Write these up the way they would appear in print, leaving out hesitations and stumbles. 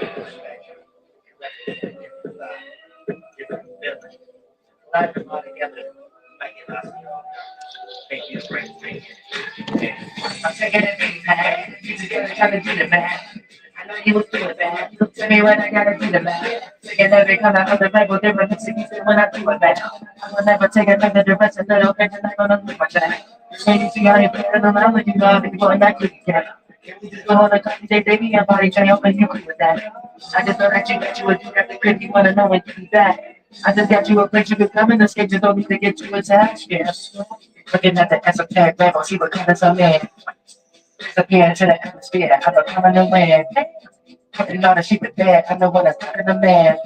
I'm taking it big time. You just gotta try to do the math. I know you was feeling bad. You tell me what I gotta do the math. Taking every color of the Bible, different excuses when I do it bad. I will never take another direction, little bitch, and I'm gonna lose my time. Can you see how you playing around with you, love, and going back to the cat? We just go on a couple days, baby, and body change, hoping you cool with that. I just know that you would do that, the crib, you wanna know when you be back. I just got you a place you could come in, the skate, just don't need to get you attached, yeah. Looking at the esoteric level, see what kind of some man. Disappear into the atmosphere, I'm a coming land. Putting on a sheep of bed, I know what I'm talking to man.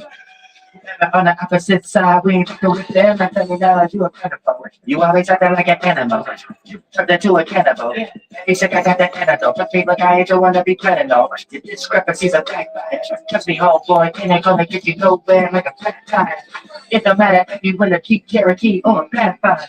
On the opposite side, we ain't fucking with them. I tell you now, you a cannibal. You always acting like an animal. You turned into a cannibal. Every second I got that antidote. But people like I ain't don't wanna be credible. The discrepancies are backfire. Trust me, homeboy, it ain't gonna get you nowhere like a flat tire. It don't matter if you wanna keep Cherokee or a Pathfinder.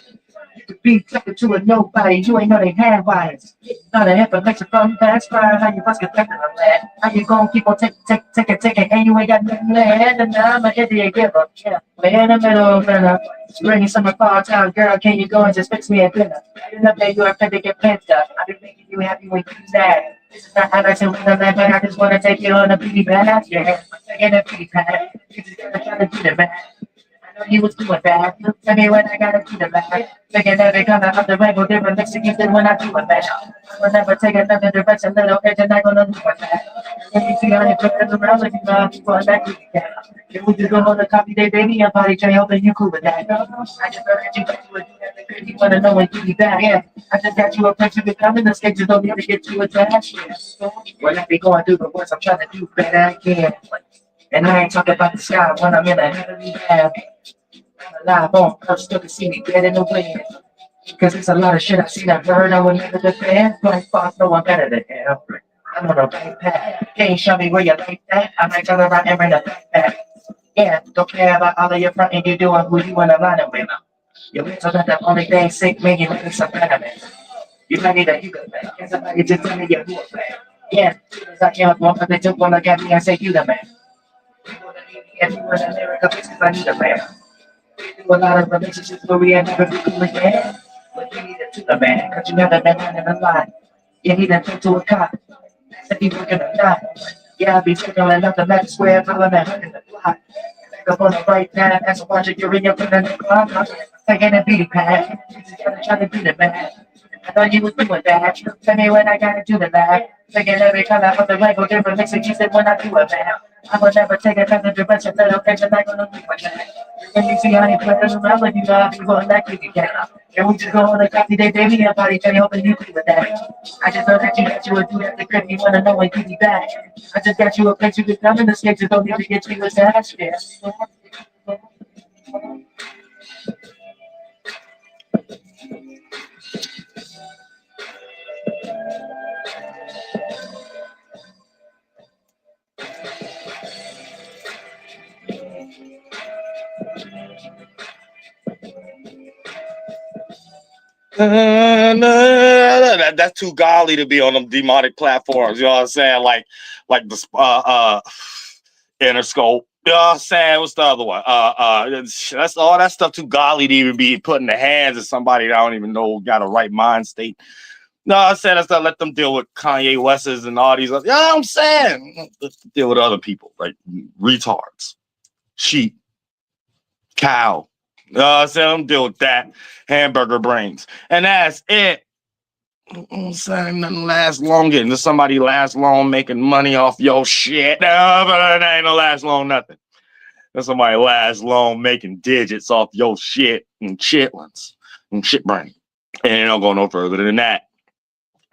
You could be talking to a nobody, you ain't know they had wires. Not an information from past fire, how you must get back to the land. How you gonna keep on taking, and you ain't got nothing left. And now I'm an idiot giver. Yeah, we're in the middle of winter. Spring, summer, fall, town, girl, can you go and just fix me a dinner? I didn't know you are to get pent up. I've been making you happy when you that. This is not how I say Wonderland, but I just wanna take you on a beauty bath. Yeah, I'm taking a beauty bath. You just gotta try to do the math. I know you was doing bad. Tell me when I gotta do the math. Thinking every color of the rainbow, different execution when I do it bad. I will never take another direction, little edge, and I'm gonna lose my path. When you see how you put it around, like you know, people are back with you. Can we just go on the copy day, baby, and body train, hoping you cool with that. I just know that you got to do that. You wanna know when you be back. Yeah, I just got you a place you can come in the skate, just don't need to get you attached. Yeah. When I be going through the worst, I'm trying to do better I can. And I ain't talking about the sky when I'm in a heavenly path. Alive on earth, still can see me dead in the wind. Cause there's a lot of shit I seen I've heard I would never defend. Blind spots, no one better than him. I'm on a right path. Can't show me where you like that. I might turn around and bring a backpack. Yeah, don't care about all of your front and you doing who you wanna line up with. Your mental not the only thing sick, man, you need some betterment. You might need a you can back. Can somebody just tell me you're who a fan? Yeah, as I can't want, but they just wanna get me and say you the man. If you want America, bitches, I need a man. A lot of relationships where we had never been cool again. But you need to the man, cause you never been running a lot. You need to talk to a cop. If you working or not. Yeah, I be taking enough to match square, following that hundred the block. Back up on the right path, as a watcher, you're in your foot on the clock. Taking a beating pad. You just gotta try to do the math. I thought you was doing that. Tell me when I gotta do the math. Taking every color of the rainbow, different mix of music when I do a math. I will never take another direction, little bitch, I'm not gonna lose my time. When you see how you play around like you love, you going back to the cat. And we just go on a copy day, baby, and body tell you hoping you cool with that. I just know that you would do that, the crib, you wanna know when you be back. I just got you a place you can come in the skate, just don't need to get you attached, yeah. That's too godly to be on them demonic platforms. You know what I'm saying? Like the Interscope. You know what I'm saying? What's the other one? That's all that stuff too godly to even be put in the hands of somebody that I don't even know got a right mind state. No, I said that's not let them deal with Kanye West's and all these other. You know what I'm saying? Let's deal with other people, like retards, sheep, cow. I said I'm deal with that. Hamburger brains. And that's it. I'm saying nothing lasts long getting to somebody last long making money off your shit. No, but it ain't gonna last long nothing. There's somebody last long making digits off your shit and chitlins and shit brain. And it don't go no further than that.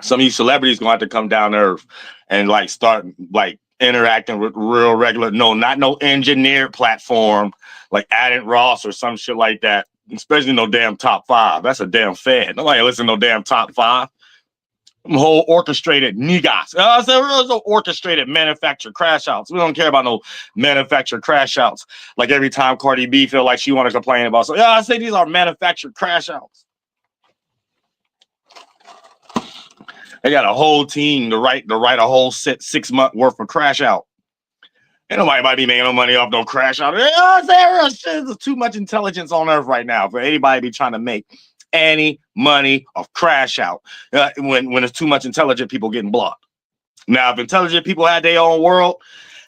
Some of you celebrities gonna have to come down to earth and like start like interacting with real regular, not no engineered platform like Added Ross or some shit like that. Especially no damn top five. That's a damn fad. Nobody listen to no damn top five. Them whole orchestrated niggas. So orchestrated manufactured crash outs. We don't care about no manufactured crash outs. Like every time Cardi B feel like she want to complain about. So I say these are manufactured crash outs. They got a whole team to write a whole 6 month worth of crash out. Ain't nobody might be making no money off no crash out. You know what I'm saying? Real shit. There's too much intelligence on earth right now for anybody to be trying to make any money off crash out when there's too much intelligent people getting blocked. Now, if intelligent people had their own world,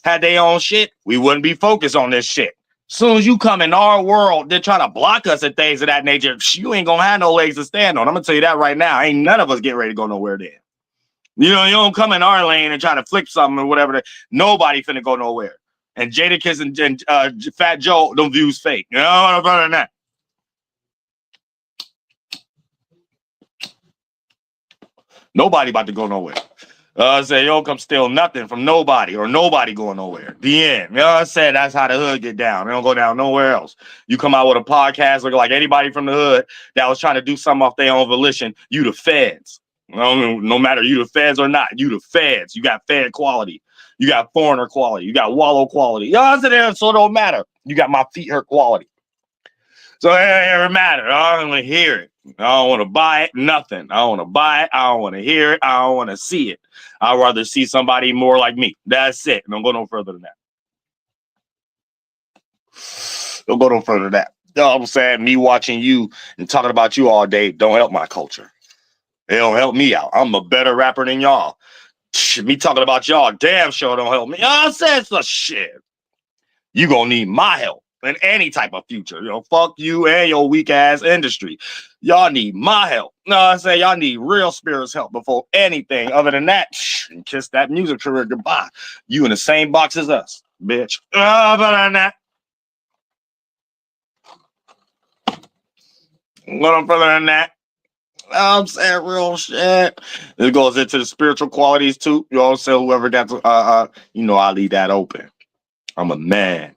had their own shit, we wouldn't be focused on this shit. Soon as you come in our world, they're trying to block us and things of that nature. You ain't gonna have no legs to stand on. I'm gonna tell you that right now. Ain't none of us getting ready to go nowhere there. You know, you don't come in our lane and try to flip something or whatever. Nobody finna go nowhere. And Jadakiss and Fat Joe, them views fake. You know what I'm that. Nobody about to go nowhere. Say you don't come steal nothing from nobody or nobody going nowhere. The end. You know what I'm saying? That's how the hood get down. They don't go down nowhere else. You come out with a podcast looking like anybody from the hood that was trying to do something off their own volition. You the feds. No matter you the feds or not, you the feds. You got fed quality. You got foreigner quality. You got wallow quality. You know what I'm saying? So it don't matter. You got my feet hurt quality. So it doesn't matter. I don't want to hear it. I don't want to buy it. Nothing. I don't want to buy it. I don't want to hear it. I don't want to see it. I'd rather see somebody more like me. That's it. Don't go no further than that. Don't go no further than that. You know what I'm saying? Me watching you and talking about you all day don't help my culture. It don't help me out. I'm a better rapper than y'all. Me talking about y'all damn sure don't help me. You know what I'm saying? So shit. You gonna need my help in any type of future. You know, fuck you and your weak ass industry. Y'all need my help. No, I say y'all need real spirits help before anything. Other than that, kiss that music career goodbye. You in the same box as us, bitch. Other than that, little further than that. I'm saying real shit. It goes into the spiritual qualities too. You know what I'm saying? Whoever got to, you know, I leave that open. I'm a man.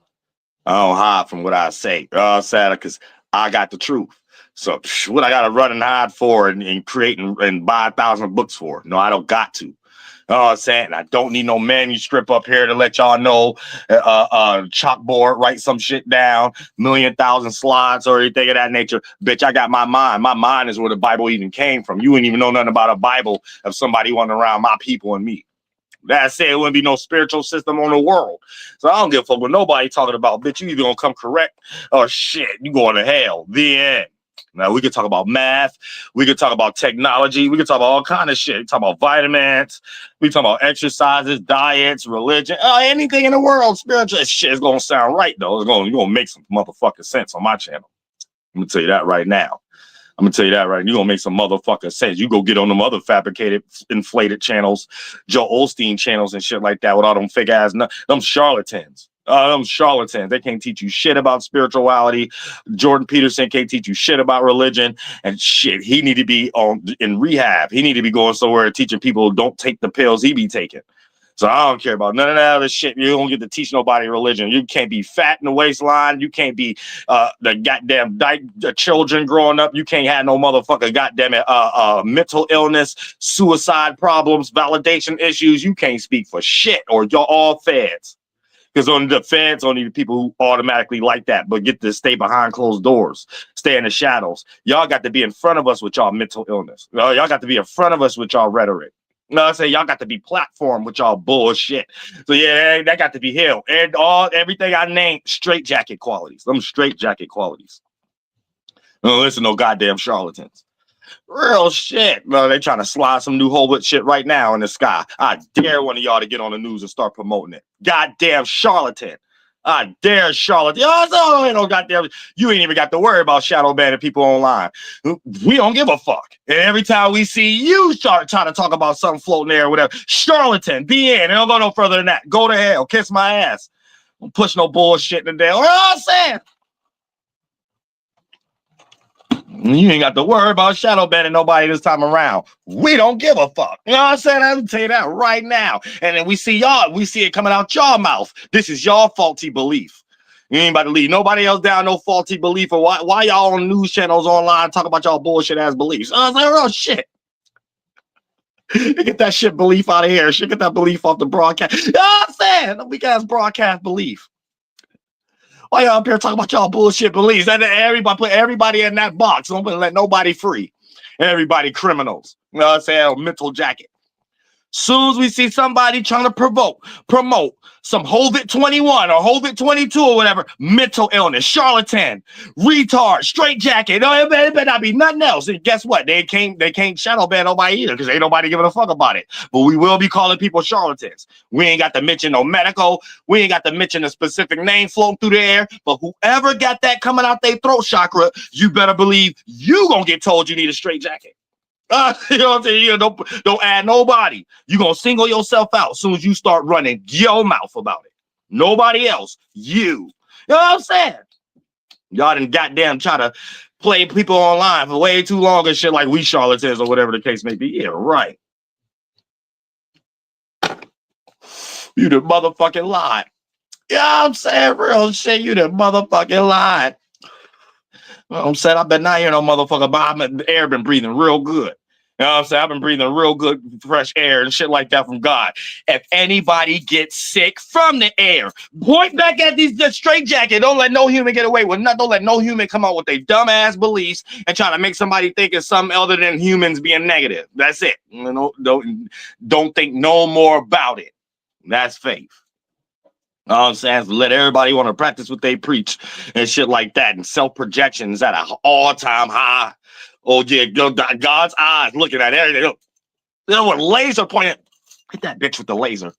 I don't hide from what I say. You know what I'm saying? Because I got the truth. So what I got to run and hide for and create and buy 1,000 books for? No, I don't got to. You know what I'm saying? I don't need no manuscript up here to let y'all know, chalkboard, write some shit down, 1,000,000 slides or anything of that nature. Bitch, I got my mind. My mind is where the Bible even came from. You ain't even know nothing about a Bible of somebody wanting around my people and me. That said, it wouldn't be no spiritual system on the world. So I don't give a fuck what nobody talking about. Bitch, you either gonna come correct or shit, you going to hell. The end. Now, we could talk about math. We could talk about technology. We could talk about all kind of shit. We talk about vitamins. We talk about exercises, diets, religion, anything in the world. Spiritual shit is going to sound right, though. You're going to make some motherfucking sense on my channel. I'm going to tell you that right now. I'm going to tell you that right now. You're going to make some motherfucking sense. You go get on them other fabricated, inflated channels, Joe Osteen channels and shit like that with all them fake ass, them charlatans. Them charlatans. They can't teach you shit about spirituality. Jordan Peterson can't teach you shit about religion and shit. He need to be in rehab. He need to be going somewhere teaching people don't take the pills he be taking. So I don't care about none of that other shit. You don't get to teach nobody religion. You can't be fat in the waistline. You can't be the goddamn the children growing up. You can't have no motherfucker goddamn it mental illness, suicide problems, validation issues. You can't speak for shit, or you're all feds. Because on the feds, only the people who automatically like that, but get to stay behind closed doors, stay in the shadows. Y'all got to be in front of us with y'all mental illness. Y'all got to be in front of us with y'all rhetoric. No, I say y'all got to be platformed with y'all bullshit. So yeah, that got to be hell. And everything I named, straight jacket qualities. Them straight jacket qualities. Don't listen to no goddamn charlatans. Real shit. No, they trying to slide some new Hollywood shit right now in the sky. I dare one of y'all to get on the news and start promoting it. Goddamn charlatan. I dare charlatan. You ain't even got to worry about shadow banning people online. We don't give a fuck. And every time we see you start trying to talk about something floating there or whatever, charlatan, be in. It don't go no further than that. Go to hell. Kiss my ass. Don't push no bullshit in the day. You know what I'm saying? You ain't got to worry about shadow banning nobody this time around. We don't give a fuck. You know what I'm saying? I'm tell you that right now. And then we see it coming out y'all mouth. This is y'all faulty belief. You ain't about to leave nobody else down no faulty belief. Or why y'all on news channels online talk about y'all bullshit ass beliefs? I was like, oh shit. Get that shit belief out of here. Shit, get that belief off the broadcast. You know what I'm saying? The weak ass broadcast belief. Why y'all up here talking about y'all bullshit beliefs? And everybody put everybody in that box. Don't let nobody free. Everybody criminals. You know what I'm saying? Mental jacket. Soon as we see somebody trying to promote some Hold-It 21 or Hold-It 22 or whatever, mental illness, charlatan, retard, straitjacket, no, it better not be nothing else. And guess what? They can't shadow ban nobody either because ain't nobody giving a fuck about it. But we will be calling people charlatans. We ain't got to mention no medical. We ain't got to mention a specific name floating through the air. But whoever got that coming out their throat chakra, you better believe you gonna get told you need a straitjacket. You know what I'm saying? You don't add nobody. You're going to single yourself out as soon as you start running your mouth about it. Nobody else. You. You know what I'm saying? Y'all done goddamn try to play people online for way too long and shit like we charlatans or whatever the case may be. Yeah, right. You the motherfucking lie. You know what I'm saying? Real shit. You the motherfucking lie. I'm saying I've been not hearing no motherfucker, but the air been breathing real good. You know what I'm saying? I've been breathing real good, fresh air and shit like that from God. If anybody gets sick from the air, point back at these straitjacket. Don't let no human get away with nothing. Don't let no human come out with their dumbass beliefs and try to make somebody think it's something other than humans being negative. That's it. You know, don't think no more about it. That's faith. I'm saying, let everybody want to practice what they preach and shit like that, and self-projections at an all-time high. Oh yeah, God's eyes looking at everything. You know what? Laser pointing. Hit that bitch with the laser.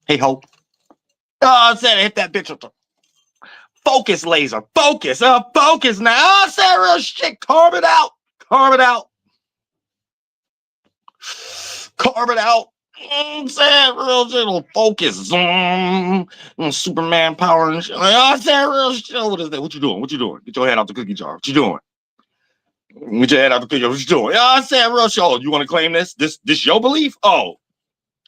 Hey ho. Oh, I said hit that bitch with the focus laser. Focus. Focus now. Oh, I said real shit. Carve it out. Carve it out. Carve it out. I'm saying real shit. Little focus. Superman power and shit. I said real shit. What is that? What you doing? What you doing? Get your hand out the cookie jar. What you doing? Get your head out the cookie jar. What you doing? I said real shit. You want to claim this? This your belief? Oh.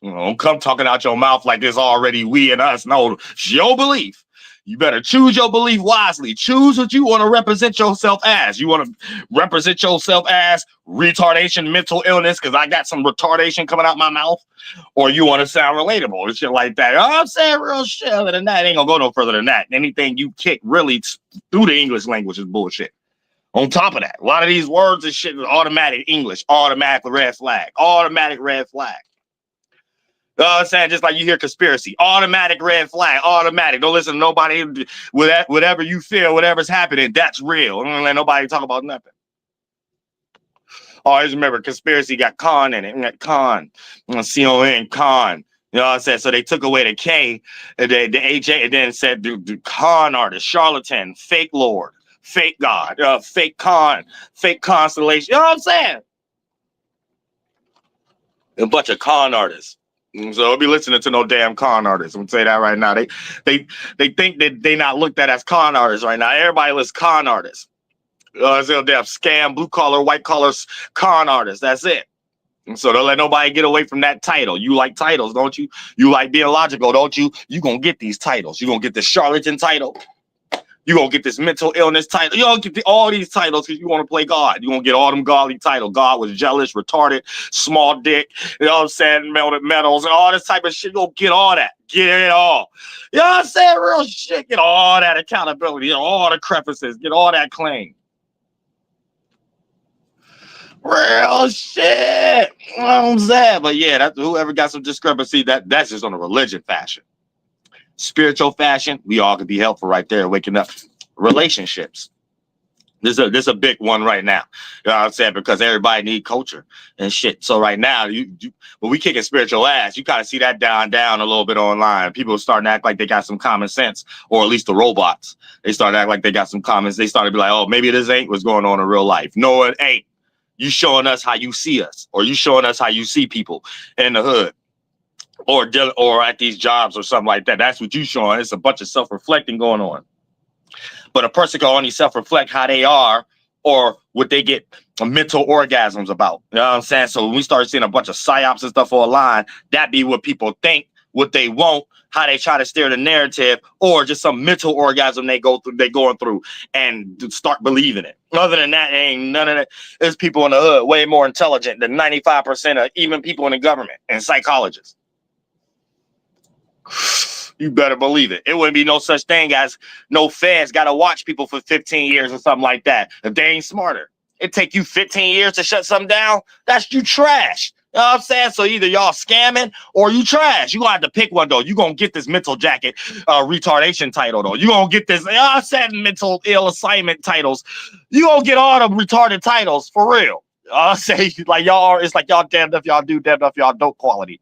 Don't come talking out your mouth like it's already we and us. No, it's your belief. You better choose your belief wisely. Choose what you want to represent yourself as. You want to represent yourself as retardation, mental illness, because I got some retardation coming out my mouth, or you want to sound relatable and shit like that. I'm saying real shit. Other than that, it ain't gonna go no further than that. Anything you kick really through the English language is bullshit. On top of that, a lot of these words and shit is automatic English, automatic red flag, automatic red flag. You know what I'm saying? Just like you hear conspiracy, automatic red flag, automatic. Don't listen to nobody. Whatever you feel, whatever's happening, that's real. Don't let nobody talk about nothing. Always remember, conspiracy got con in it. Con, C-O-N, con. You know what I'm saying? So they took away the K, the H-A, and then said the con artist, charlatan, fake lord, fake god, fake con, fake constellation. You know what I'm saying? A bunch of con artists. So I'll be listening to no damn con artists. I'm gonna say that right now. They think that they not looked at as con artists right now. Everybody lists con artists. It's a damn scam, blue collar, white collar con artists. That's it. And so don't let nobody get away from that title. You like titles, don't you? You like being logical, don't you? You gonna get these titles. You gonna get the charlatan title. You gonna get this mental illness title. You gonna get all these titles because you want to play God. You gonna get all them godly titles. God was jealous, retarded, small dick, you know what I'm saying, melted metals, and all this type of shit. You gonna get all that. Get it all. You know what I'm saying? Real shit. Get all that accountability, you know, all the crevices, get all that claim. Real shit. You know what I'm saying? But yeah, that whoever got some discrepancy, that's just on a religion fashion. Spiritual fashion, we all could be helpful right there, waking up. Relationships. This is a big one right now. You know what I'm saying? Because everybody need culture and shit. So right now, when we kicking spiritual ass, you kind of see that down a little bit online. People starting to act like they got some common sense, or at least the robots. They start to act like they got some common sense. They start to be like, oh, maybe this ain't what's going on in real life. No, it ain't. You showing us how you see us, or you showing us how you see people in the hood. Or at these jobs or something like that. That's what you showing. It's a bunch of self-reflecting going on. But a person can only self-reflect how they are or what they get mental orgasms about. You know what I'm saying? So when we start seeing a bunch of psyops and stuff online, that be what people think, what they want, how they try to steer the narrative, or just some mental orgasm they going through and start believing it. Other than that, ain't none of that. There's people in the hood way more intelligent than 95% of even people in the government and psychologists. You better believe it. It wouldn't be no such thing as no feds got to watch people for 15 years or something like that if they ain't smarter. It take you 15 years to shut something down. That's you trash. You know what I'm saying? So either y'all scamming or you trash. You gonna have to pick one though. You gonna get this mental jacket retardation title though. You gonna get this, you know what I'm saying, mental ill assignment titles. You gonna get all the retarded titles for real. I say like y'all are, it's like y'all damned if y'all do, damned if y'all don't quality.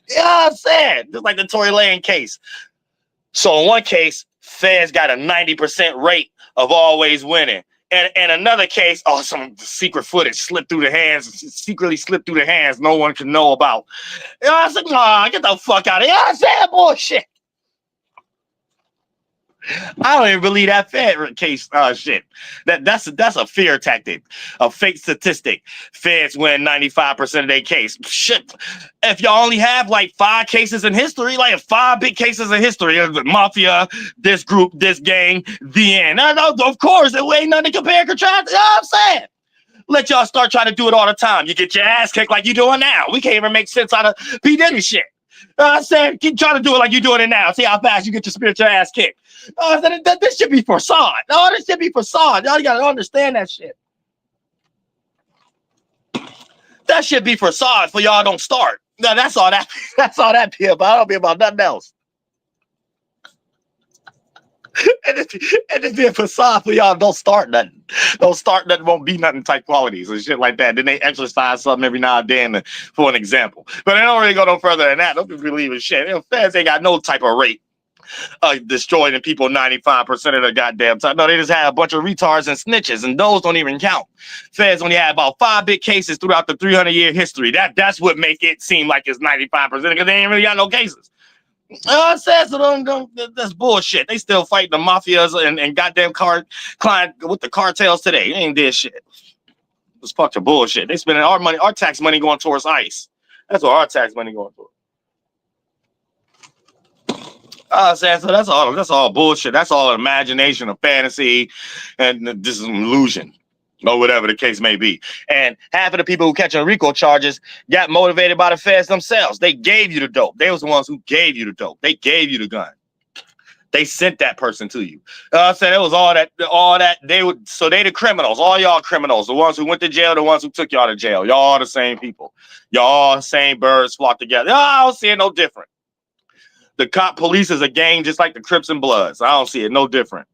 You know what I'm saying? Just like the Tory Lane case. So in one case, feds got a 90% rate of always winning. And another case, oh, some secret footage slipped through the hands, secretly slipped through the hands no one can know about. You know, I was like, nah, get the fuck out of here. You know what I'm saying? Bullshit. I don't even believe that Fed case shit. That's a fear tactic, a fake statistic. Feds win 95% of their case. Shit. If y'all only have like 5 cases in history, like 5 big cases in history, the mafia, this group, this gang, the end. No, of course, it ain't nothing to compare and contrast. You know what I'm saying? Let y'all start trying to do it all the time. You get your ass kicked like you doing now. We can't even make sense out of P. Diddy shit. I said, keep trying to do it like you're doing it now. See how fast you get your spiritual ass kicked. I said, this should be facade. No, this should be facade. Y'all got to understand that shit. That should be facade for y'all don't start. No, that's all that. That's all that be about. I don't be about nothing else. And it's be a facade for y'all don't start nothing. Don't start nothing, won't be nothing type qualities and shit like that. Then they exercise something every now and then for an example. But they don't really go no further than that. Don't be believing shit. You know, feds ain't got no type of rate destroying people 95% of the goddamn time. No, they just had a bunch of retards and snitches, and those don't even count. Feds only had about 5 big cases throughout the 300-year history. That's what make it seem like it's 95% because they ain't really got no cases. I said so. That's bullshit. They still fighting the mafias and goddamn client with the cartels today. They ain't did shit. It's fucking bullshit. They spending our money, our tax money going towards ICE. That's what our tax money going towards. I said so. That's all bullshit. That's all imagination, a fantasy, and this is an illusion. Or whatever the case may be. And half of the people who catch on RICO charges got motivated by the feds themselves. They gave you the dope. They was the ones who gave you the dope. They gave you the gun. They sent that person to you. I said it was all that. They the criminals. All y'all criminals. The ones who went to jail. The ones who took y'all to jail. Y'all all the same people. Y'all all the same birds flock together. I don't see it no different. The cop police is a gang just like the Crips and Bloods. I don't see it no different.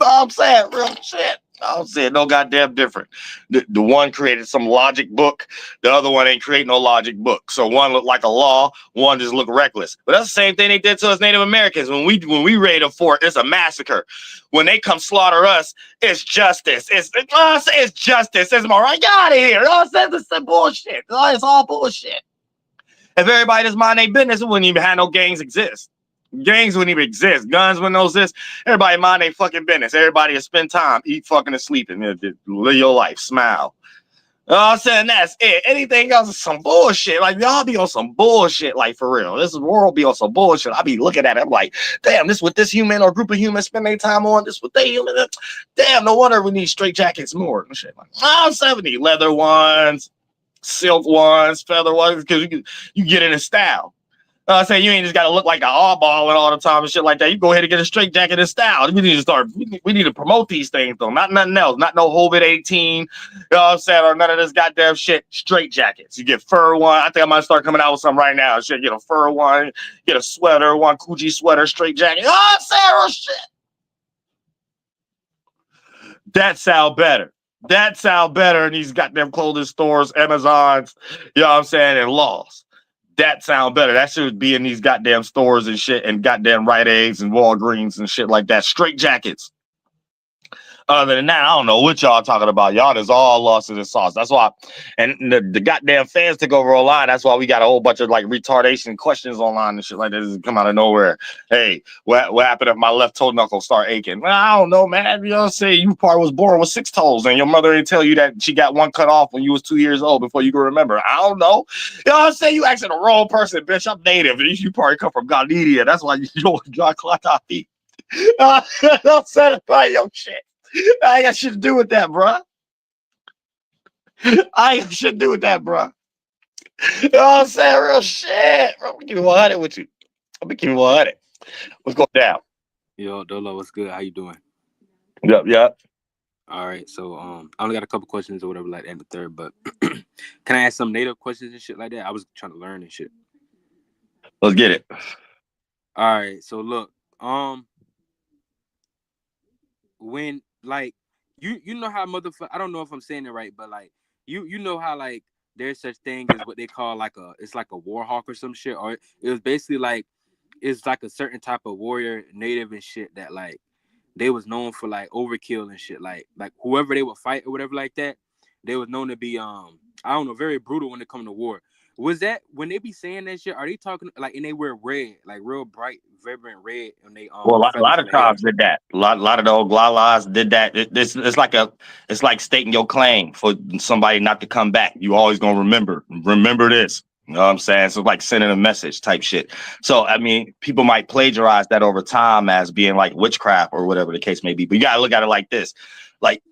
I'm saying real shit. I don't see it no goddamn different. The one created some logic book. The other one ain't create no logic book. So one looked like a law. One just looked reckless. But that's the same thing they did to us Native Americans. When we raid a fort, it's a massacre. When they come slaughter us, it's justice. It's justice. It's more right. Get out of here. It's bullshit. It's all bullshit. If everybody just mind their business, it wouldn't even have no gangs exist. Gangs wouldn't even exist. Guns wouldn't exist. Everybody mind their fucking business. Everybody will spend time, eat, fucking, and sleeping. Live your life. Smile. I'm saying that's it. Anything else is some bullshit. Like, y'all be on some bullshit, like, for real. This world be on some bullshit. I be looking at it. I'm like, damn, this what this human or group of humans spend their time on. This what they human. Damn, no wonder we need straight jackets more. And shit. Like, 70 leather ones, silk ones, feather ones, because you get in a style. I say you ain't just got to look like an oddball and all the time and shit like that. You go ahead and get a straight jacket in style. We need to start. We need to promote these things though, not nothing else. Not no Hobbit 18. You know what I'm saying? Or none of this goddamn shit. Straight jackets. You get fur one. I think I might start coming out with something right now. Shit, get a fur one. Get a sweater, one Coogee sweater, straight jacket. Oh, I'm saying real shit. That sound better. That sound better in these goddamn clothing stores, Amazons. You know what I'm saying? And Lost. That sound better. That should be in these goddamn stores and shit and goddamn Rite Aids and Walgreens and shit like that. Straight jackets. Other than that, I don't know what y'all talking about. Y'all is all lost in the sauce. That's why, and the goddamn fans took over online. That's why we got a whole bunch of like retardation questions online and shit like that. Come out of nowhere. Hey, what happened if my left toe knuckle start aching? Well, I don't know, man. You know what I'm saying? You probably was born with 6 toes, and your mother didn't tell you that she got one cut off when you was 2 years old before you could remember. I don't know. You know what I'm saying? You asking the wrong person, bitch. I'm native. You probably come from Galicia. That's why you don't draw clock off feet. Don't satisfy your shit. I ain't got shit to do with that, bro. I ain't got shit to do with that, bro. You know what I'm saying? Real shit. Bro, I'm gonna keep it 100 with you. I'm gonna keep it 100. What's going down? Yo, Dolo, what's good? How you doing? Yep. All right, so I only got a couple questions or whatever like that in the third, but can I ask some native questions and shit like that? I was trying to learn and shit. Let's get it. All right, so look, when like you know how motherfucker, I don't know if I'm saying it right, but like you know how like there's such thing as what they call like it's like a war hawk or some shit, or it was basically like it's like a certain type of warrior native and shit that like they was known for like overkill and shit. Like whoever they would fight or whatever like that, they was known to be I don't know, very brutal when it come to war. Was that when they be saying that shit? Are they talking like and they wear red, like real bright, vibrant red, and they Well, a feathers lot in of the hair? tribes did that. Lot of the old Glalas did that. It's like stating your claim for somebody not to come back. You always gonna remember this. You know what I'm saying? So like sending a message type shit. So I mean, people might plagiarize that over time as being like witchcraft or whatever the case may be. But you gotta look at it like this: like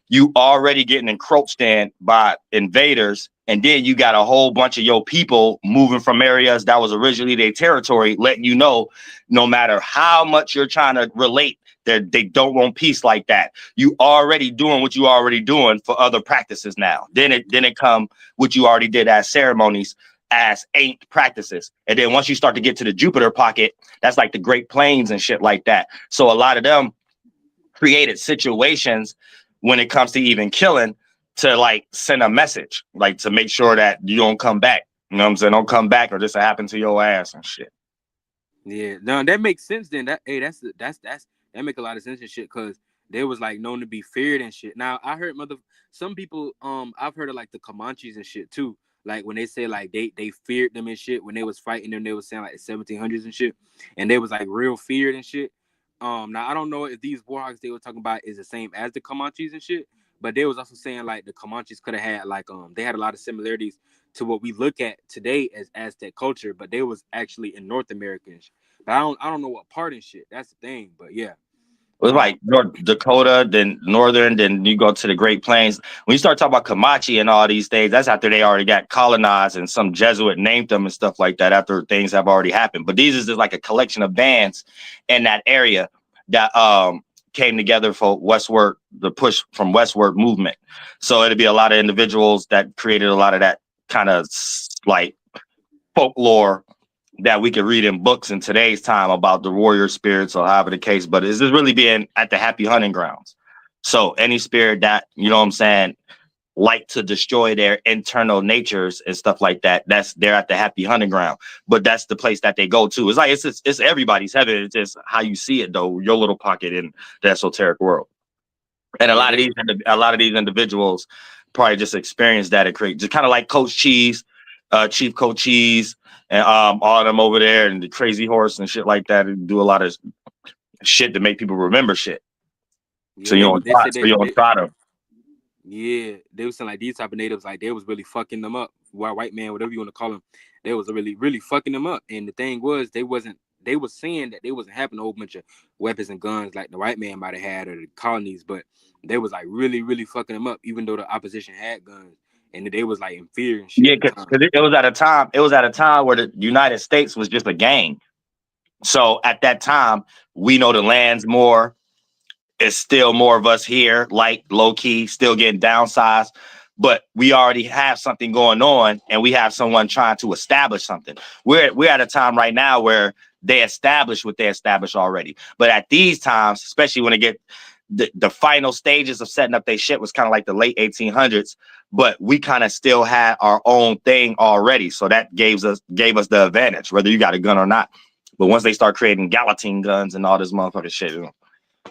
you already getting encroached in by invaders, and then you got a whole bunch of your people moving from areas that was originally their territory, letting you know, no matter how much you're trying to relate, that they don't want peace like that. You already doing what you already doing for other practices now. Then it come what you already did as ceremonies as ain't practices. And then once you start to get to the Jupiter pocket, that's like the Great Plains and shit like that. So a lot of them created situations when it comes to even killing to like send a message, like to make sure that you don't come back. You know what I'm saying? Don't come back or this will happen to your ass and shit. Yeah, no, that makes sense. Then that hey, that make a lot of sense and shit because they was like known to be feared and shit. Now I heard some people I've heard of like the Comanches and shit too. Like when they say like they feared them and shit when they was fighting them, they was saying like the 1700s and shit, and they was like real feared and shit. Now I don't know if these warhawks they were talking about is the same as the Comanches and shit, but they was also saying like the Comanches could have had like they had a lot of similarities to what we look at today as Aztec culture, but they was actually in North America. But I don't know what part and shit. That's the thing. But yeah. It was like North Dakota, then Northern, then you go to the Great Plains. When you start talking about Comanche and all these things, that's after they already got colonized and some Jesuit named them and stuff like that after things have already happened. But these is just like a collection of bands in that area that came together for westward, the push from westward movement. So it'd be a lot of individuals that created a lot of that kind of like folklore that we could read in books in today's time about the warrior spirits or however the case, but it's just really being at the happy hunting grounds. So any spirit that, you know what I'm saying, like to destroy their internal natures and stuff like that, they're at the happy hunting ground. But that's the place that they go to. It's like it's everybody's heaven. It's just how you see it though, your little pocket in the esoteric world. And a Yeah, lot of these individuals probably just experience that and create just kind of like Coach Cheese, Chief Coach Cheese, and all of them over there and the Crazy Horse and shit like that, and do a lot of shit to make people remember shit. So yeah, you don't they try. said So you don't try to. yeah, they was saying like these type of natives, like they was really fucking them up. White man, whatever you want to call them, they was really, really fucking them up. And the thing was, they was saying that they wasn't having a whole bunch of weapons and guns like the white man might have had or the colonies, but they was like really, really fucking them up, even though the opposition had guns and they was like in fear and shit Yeah, at the because time. it was at a time. It was at a time where the United States was just a gang. So at that time, we know the land's more. It's still more of us here, like low key, still getting downsized. But we already have something going on, and we have someone trying to establish something. We're at a time right now where they established what they established already. But at these times, especially when they get the final stages of setting up their shit was kind of like the late 1800s, but we kind of still had our own thing already. So that gave us the advantage, whether you got a gun or not. But once they start creating Gallatin guns and all this motherfucking shit, you know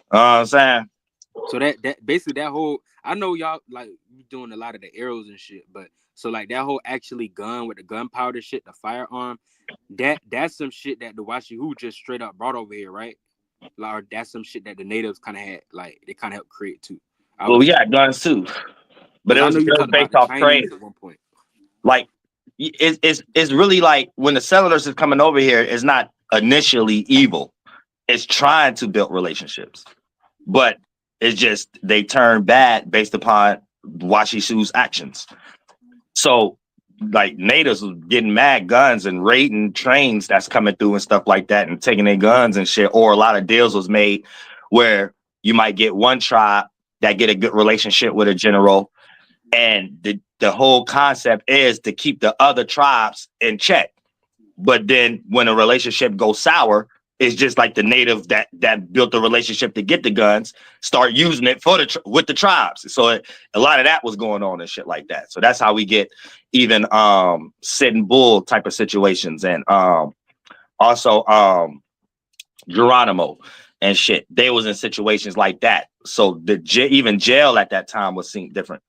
what I'm saying? So that basically that whole I know y'all like you doing a lot of the arrows and shit, but so like that whole actually gun with the gunpowder shit, the firearm, that's some shit that the Washi just straight up brought over here, right? Like that's some shit that the natives kind of had, like they kind of helped create too. I Well, would we say got guns too, but because it I was know you talked about based the off trade. Chinese at one point. Like it's really like when the settlers is coming over here, it's not initially evil. It's trying to build relationships, but it's just they turn bad based upon Washishu's actions. So like natives was getting mad guns and raiding trains that's coming through and stuff like that and taking their guns and shit. Or a lot of deals was made where you might get one tribe that get a good relationship with a general. And the whole concept is to keep the other tribes in check. But then when a relationship goes sour, it's just like the native that built the relationship to get the guns start using it for with the tribes. So a lot of that was going on and shit like that. So that's how we get even sitting bull type of situations. And also Geronimo and shit, they was in situations like that. So even jail at that time was seen different.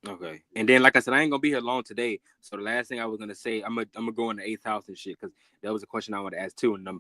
Okay, and then like I said, I ain't gonna be here long today. So the last thing I was gonna say, I'm gonna go in the 8th house and shit, because that was a question I wanted to ask too, and I'm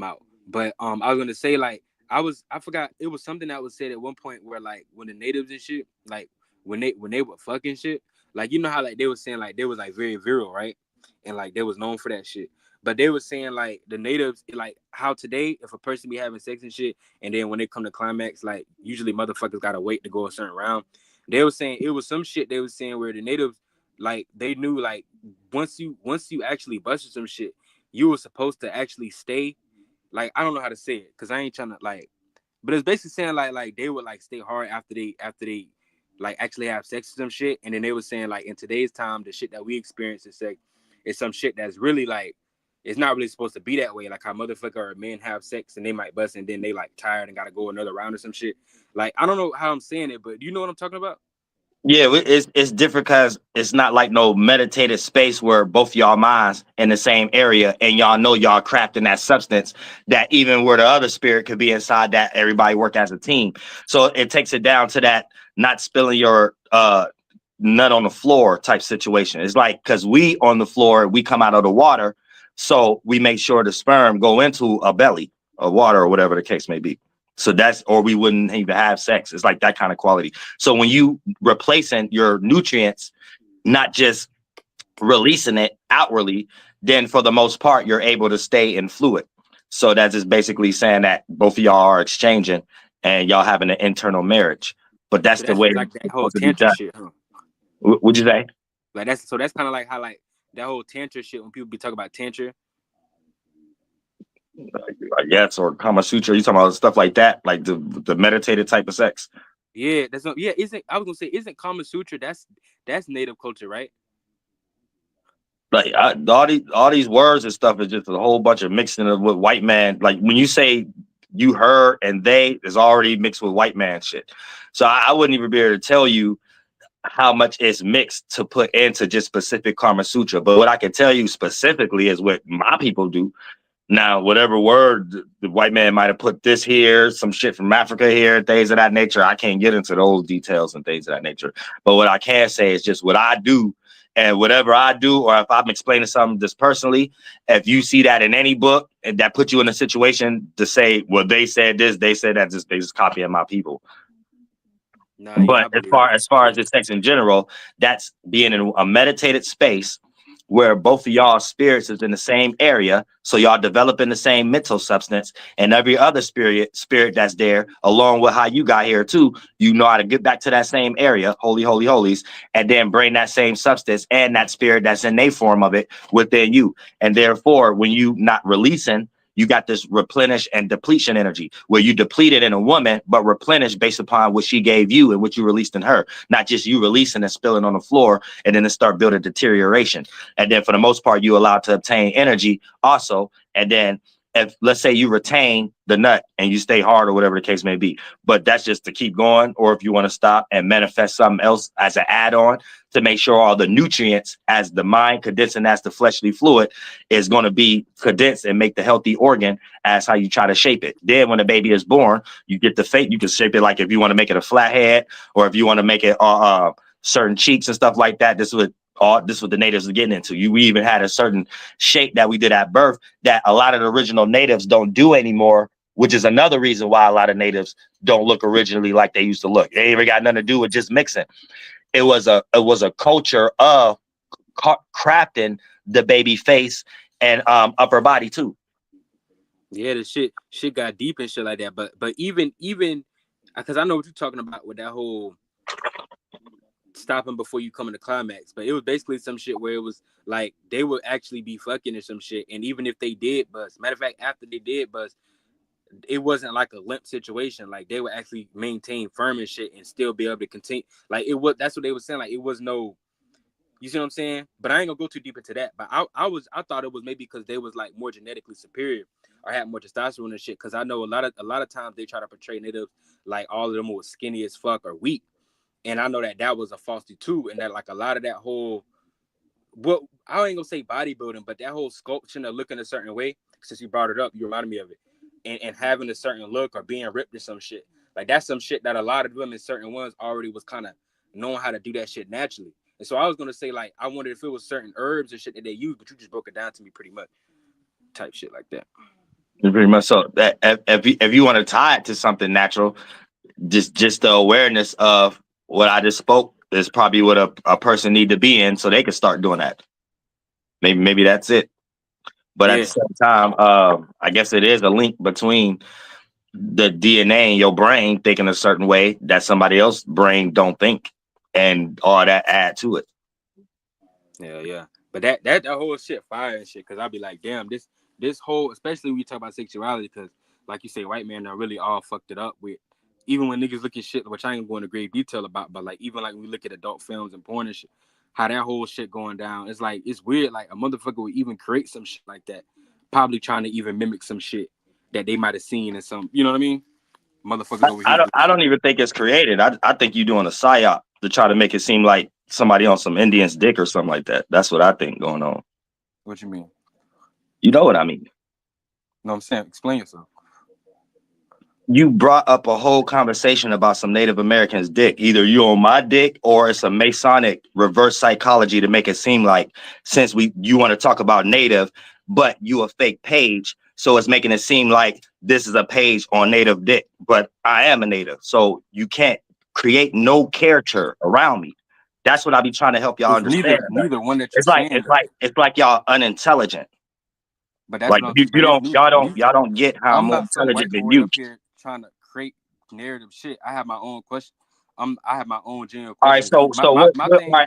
out. But I was gonna say, like, I forgot, it was something that was said at one point where, like, when the natives and shit, like when they were fucking shit, like, you know how like they was saying like they was like very virile, right? And like they was known for that shit. But they was saying like the natives, like how today if a person be having sex and shit, and then when they come to climax, like usually motherfuckers gotta wait to go a certain round. They were saying it was some shit they was saying where the natives, like, they knew like once you actually busted some shit, you were supposed to actually stay. Like, I don't know how to say it because I ain't trying to like, but it's basically saying like they would like stay hard after they like actually have sex with some shit. And then they were saying like in today's time, the shit that we experience is sex is some shit that's really like, it's not really supposed to be that way. Like how motherfucker or men have sex and they might bust and then they like tired and gotta go another round or some shit. Like, I don't know how I'm saying it, but do you know what I'm talking about? Yeah, it's different because it's not like no meditative space where both y'all minds in the same area and y'all know y'all crafting that substance that even where the other spirit could be inside that everybody work as a team. So it takes it down to that not spilling your nut on the floor type situation. It's like because we on the floor, we come out of the water, so we make sure the sperm go into a belly of water or whatever the case may be. So that's, or we wouldn't even have sex. It's like that kind of quality. So when you replacing your nutrients, not just releasing it outwardly, then for the most part, you're able to stay in fluid. So that's just basically saying that both of y'all are exchanging and y'all having an internal marriage. But that's So the that's way just like that it's whole supposed to be tantra done. shit, huh? Would you say? Like that's kind of like how like that whole tantra shit when people be talking about tantra. Yes, or Kama Sutra. You talking about stuff like that, like the meditative type of sex. Yeah, that's not, yeah. Isn't, I was gonna say, isn't Kama Sutra that's native culture, right? Like all these words and stuff is just a whole bunch of mixing of with white man. Like when you say you, her, and they is already mixed with white man shit. So I wouldn't even be able to tell you how much is mixed to put into just specific Karma Sutra. But what I can tell you specifically is what my people do. Now, whatever word the white man might have put this here, some shit from Africa here, things of that nature, I can't get into those details and things of that nature. But what I can say is just what I do, and whatever I do, or if I'm explaining something just personally, if you see that in any book and that puts you in a situation to say, well, they said this, they said that, just they just copying my people. Nah, yeah, But I believe it. as far as the sex in general, that's being in a meditated space where both of y'all spirits is in the same area, so y'all developing the same mental substance, and every other spirit that's there, along with how you got here too, you know how to get back to that same area, holy, holy, holies, and then bring that same substance and that spirit that's in a form of it within you. And therefore, when you not releasing, you got this replenish and depletion energy where you deplete it in a woman, but replenish based upon what she gave you and what you released in her, not just you releasing and spilling on the floor and then it start building deterioration. And then for the most part, you allow to obtain energy also. And then if let's say you retain the nut and you stay hard or whatever the case may be, but that's just to keep going, or if you want to stop and manifest something else as an add-on to make sure all the nutrients as the mind condensing as the fleshly fluid is going to be condensed and make the healthy organ as how you try to shape it. Then when the baby is born, you get the fate, you can shape it like if you want to make it a flat head or if you want to make it certain cheeks and stuff like that. This is what the natives are getting into. We even had a certain shape that we did at birth that a lot of the original natives don't do anymore, which is another reason why a lot of natives don't look originally like they used to look. They even got nothing to do with just mixing. It was a culture of crafting the baby face and upper body too. Yeah, the shit got deep and shit like that. But even because I know what you're talking about with that whole stopping before you come in the climax, but it was basically some shit where it was like they would actually be fucking or some shit, and even if they did bust, matter of fact, after they did bust, it wasn't like a limp situation. Like they would actually maintain firm and shit and still be able to continue. Like it was, that's what they were saying. Like it was no, you see what I'm saying? But I ain't gonna go too deep into that. But I thought it was maybe because they was like more genetically superior or had more testosterone and shit. Cause I know a lot of times they try to portray natives like all of them were skinny as fuck or weak. And I know that was a falsity too. And that like a lot of that whole, what I ain't gonna say bodybuilding, but that whole sculpture of looking a certain way, since you brought it up, you reminded me of it. And having a certain look or being ripped or some shit. Like that's some shit that a lot of them in certain ones already was kind of knowing how to do that shit naturally. And so I was gonna say, like, I wondered if it was certain herbs or shit that they use, but you just broke it down to me pretty much. Type shit like that. Pretty much so. That if you want to tie it to something natural, just the awareness of what I just spoke is probably what a person need to be in so they can start doing that. Maybe that's it. But at the same time, I guess it is a link between the DNA in your brain thinking a certain way that somebody else's brain don't think, and all that add to it. Yeah. But that whole shit fire and shit, because I'll be like, damn, this whole, especially when you talk about sexuality, because like you say, white men are really all fucked it up with. Even when niggas look at shit, which I ain't going into great detail about, but like even like when we look at adult films and porn and shit, how that whole shit going down, it's like, it's weird. Like a motherfucker would even create some shit like that, probably trying to even mimic some shit that they might have seen in some, you know what I mean? Motherfuckers over here. I don't even think it's created. I think you're doing a psyop to try to make it seem like somebody on some Indian's dick or something like that. That's what I think going on. What you mean? You know what I mean? No, I'm saying, explain yourself. You brought up a whole conversation about some Native Americans' dick. Either you on my dick or it's a Masonic reverse psychology to make it seem like since you want to talk about Native, but you a fake page. So it's making it seem like this is a page on Native dick, but I am a Native. So you can't create no character around me. That's what I be trying to help y'all understand. Neither one that you're saying. It's like y'all unintelligent. But that's like what y'all don't get how I'm more intelligent than you. Up here trying to create narrative shit. I have my own question. I have my own general question. All